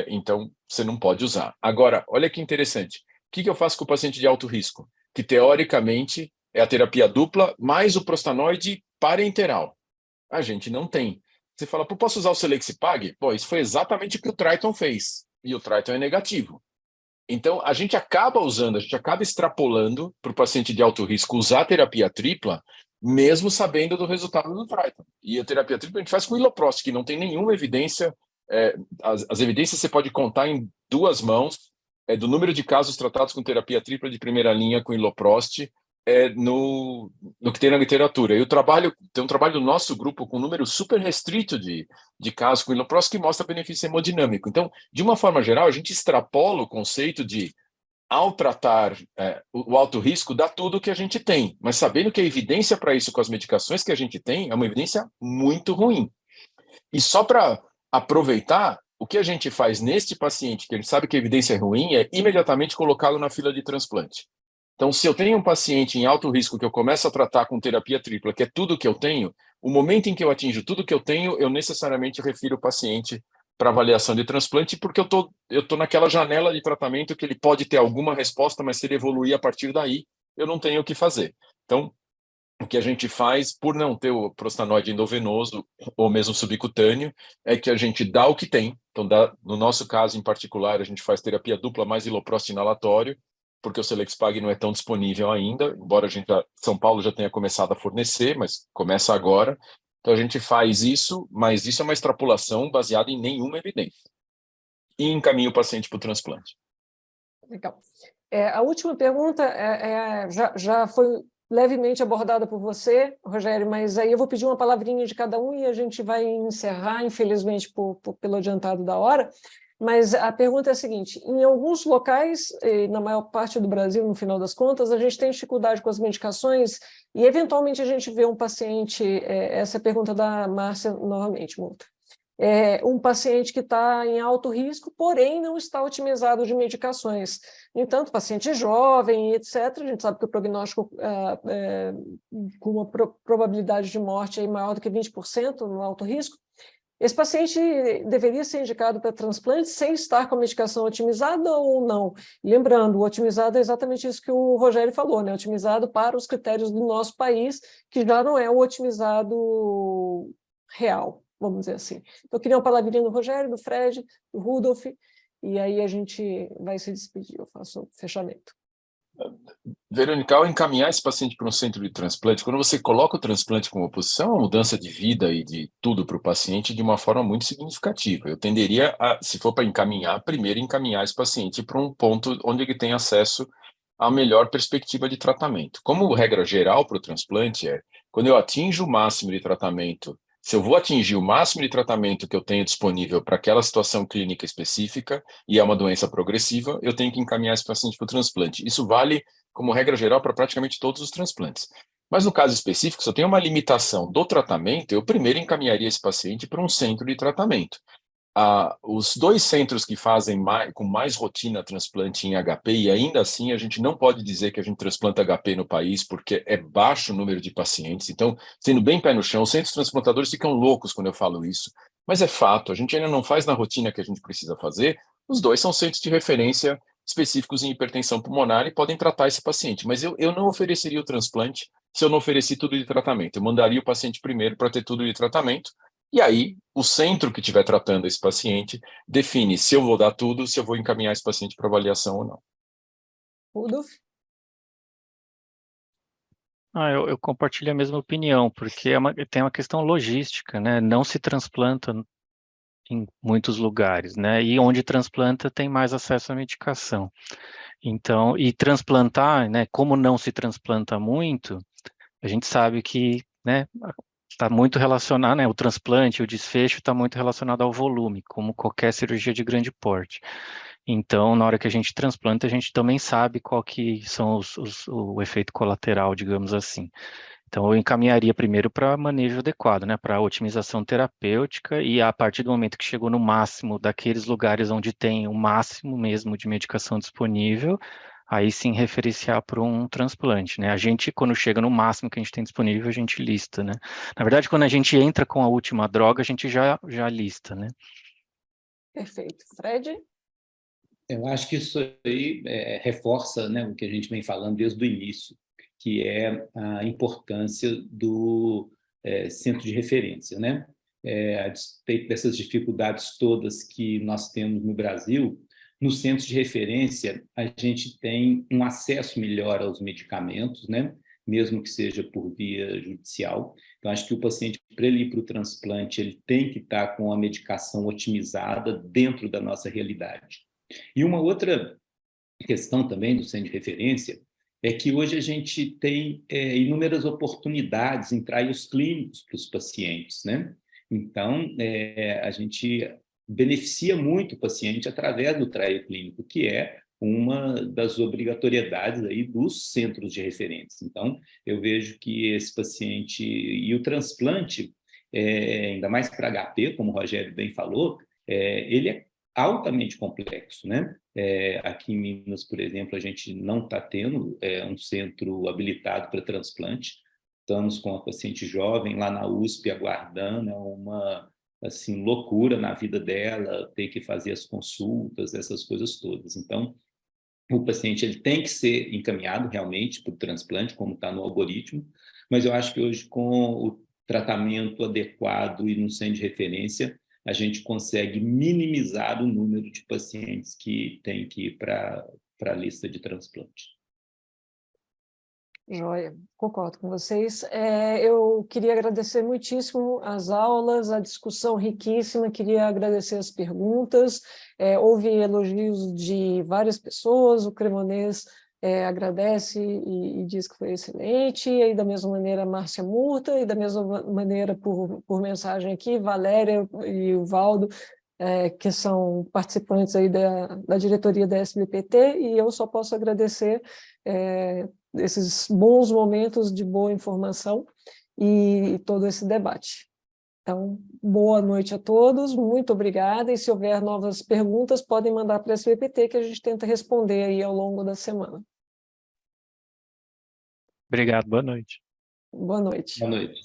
então você não pode usar. Agora, olha que interessante. O que eu faço com o paciente de alto risco? Que, teoricamente, é a terapia dupla mais o prostanoide parenteral. A gente não tem. Você fala, pô, posso usar o Selexipag? Pô, isso foi exatamente o que o Triton fez. E o Triton é negativo. Então, a gente acaba extrapolando para o paciente de alto risco usar a terapia tripla, mesmo sabendo do resultado do Triton. E a terapia tripla a gente faz com Iloprost, que não tem nenhuma evidência. As evidências você pode contar em duas mãos, do número de casos tratados com terapia tripla de primeira linha com Iloprost, no que tem na literatura. E tem um trabalho do nosso grupo com um número super restrito de casos com Iloprost que mostra benefício hemodinâmico. Então, de uma forma geral, a gente extrapola o conceito de, ao tratar o alto risco, dá tudo o que a gente tem, mas sabendo que a evidência para isso com as medicações que a gente tem é uma evidência muito ruim. E só para aproveitar, o que a gente faz neste paciente, que a gente sabe que a evidência é ruim, é imediatamente colocá-lo na fila de transplante. Então, se eu tenho um paciente em alto risco que eu começo a tratar com terapia tripla, que é tudo que eu tenho, o momento em que eu atinjo tudo que eu tenho, eu necessariamente refiro o paciente para avaliação de transplante, porque eu tô naquela janela de tratamento que ele pode ter alguma resposta, mas se ele evoluir a partir daí, eu não tenho o que fazer. Então, o que a gente faz, por não ter o prostanoide endovenoso ou mesmo subcutâneo, é que a gente dá o que tem. Então, no nosso caso em particular, a gente faz terapia dupla mais Iloprost inalatório, porque o Selexipag não é tão disponível ainda, embora São Paulo já tenha começado a fornecer, mas começa agora. Então, a gente faz isso, mas isso é uma extrapolação baseada em nenhuma evidência. E encaminha o paciente para o transplante. Legal. A última pergunta já foi levemente abordada por você, Rogério, mas aí eu vou pedir uma palavrinha de cada um e a gente vai encerrar, infelizmente, pelo adiantado da hora. Mas a pergunta é a seguinte: em alguns locais, na maior parte do Brasil, no final das contas, a gente tem dificuldade com as medicações e, eventualmente, a gente vê um paciente, essa é a pergunta da Márcia novamente, Multa, um paciente que está em alto risco, porém não está otimizado de medicações. No entanto, paciente jovem, etc., a gente sabe que o prognóstico com uma probabilidade de morte aí maior do que 20% no alto risco, esse paciente deveria ser indicado para transplante sem estar com a medicação otimizada ou não? Lembrando, o otimizado é exatamente isso que o Rogério falou, né? Otimizado para os critérios do nosso país, que já não é o otimizado real, vamos dizer assim. Então, eu queria uma palavrinha do Rogério, do Fred, do Rudolf, e aí a gente vai se despedir, eu faço o fechamento. Verônica, ao encaminhar esse paciente para um centro de transplante, quando você coloca o transplante como oposição, é uma mudança de vida e de tudo para o paciente de uma forma muito significativa. Eu tenderia a, se for para encaminhar, primeiro encaminhar esse paciente para um ponto onde ele tem acesso à melhor perspectiva de tratamento. Como regra geral para o transplante quando eu atinjo o máximo de tratamento, se eu vou atingir o máximo de tratamento que eu tenho disponível para aquela situação clínica específica e é uma doença progressiva, eu tenho que encaminhar esse paciente para o transplante. Isso vale, como regra geral, para praticamente todos os transplantes. Mas no caso específico, se eu tenho uma limitação do tratamento, eu primeiro encaminharia esse paciente para um centro de tratamento. Os dois centros que fazem com mais rotina transplante em HP, e ainda assim a gente não pode dizer que a gente transplanta HP no país, porque é baixo o número de pacientes. Então, sendo bem pé no chão, os centros transplantadores ficam loucos quando eu falo isso, mas é fato, a gente ainda não faz na rotina que a gente precisa fazer. Os dois são centros de referência específicos em hipertensão pulmonar e podem tratar esse paciente, mas eu não ofereceria o transplante se eu não ofereci tudo de tratamento. Eu mandaria o paciente primeiro para ter tudo de tratamento, e aí o centro que estiver tratando esse paciente define se eu vou dar tudo, se eu vou encaminhar esse paciente para avaliação ou não. Rudolf? Eu compartilho a mesma opinião, porque tem uma questão logística, né? Não se transplanta em muitos lugares, né? E onde transplanta tem mais acesso à medicação. Então, e transplantar, né? Como não se transplanta muito, a gente sabe que, né? Está muito relacionado, né? O transplante, o desfecho está muito relacionado ao volume, como qualquer cirurgia de grande porte. Então, na hora que a gente transplanta, a gente também sabe qual que são o efeito colateral, digamos assim. Então, eu encaminharia primeiro para manejo adequado, né, para otimização terapêutica, e a partir do momento que chegou no máximo daqueles lugares onde tem o máximo mesmo de medicação disponível, aí sim referenciar para um transplante, né? A gente, quando chega no máximo que a gente tem disponível, a gente lista, né? Na verdade, quando a gente entra com a última droga, a gente já lista, né? Perfeito. Fred? Eu acho que isso aí reforça, né, o que a gente vem falando desde o início, que é a importância do centro de referência, né? A despeito dessas dificuldades todas que nós temos no Brasil, no centro de referência a gente tem um acesso melhor aos medicamentos, né? Mesmo que seja por via judicial. Então, acho que o paciente, para ele ir para o transplante, ele tem que estar com a medicação otimizada dentro da nossa realidade. E uma outra questão também do centro de referência é que hoje a gente tem inúmeras oportunidades em trials clínicos para os pacientes, né? Então, a gente beneficia muito o paciente através do trial clínico, que é uma das obrigatoriedades aí dos centros de referência. Então, eu vejo que esse paciente e o transplante, ainda mais para HP, como o Rogério bem falou, ele é altamente complexo, né? Aqui em Minas, por exemplo, a gente não está tendo um centro habilitado para transplante. Estamos com a paciente jovem lá na USP aguardando, é uma assim, loucura na vida dela, ter que fazer as consultas, essas coisas todas. Então, o paciente ele tem que ser encaminhado realmente para o transplante, como está no algoritmo, mas eu acho que hoje, com o tratamento adequado e no centro de referência, a gente consegue minimizar o número de pacientes que tem que ir para a lista de transplante. Joia, concordo com vocês. Eu queria agradecer muitíssimo as aulas, a discussão riquíssima, queria agradecer as perguntas, houve elogios de várias pessoas, o Cremonês agradece e diz que foi excelente, e da mesma maneira a Márcia Murta, e da mesma maneira por mensagem aqui, Valéria e o Valdo, que são participantes aí da diretoria da SBPT, e eu só posso agradecer esses bons momentos de boa informação e todo esse debate. Então, boa noite a todos, muito obrigada, e se houver novas perguntas, podem mandar para a SBPT, que a gente tenta responder aí ao longo da semana. Obrigado, boa noite. Boa noite. Boa noite.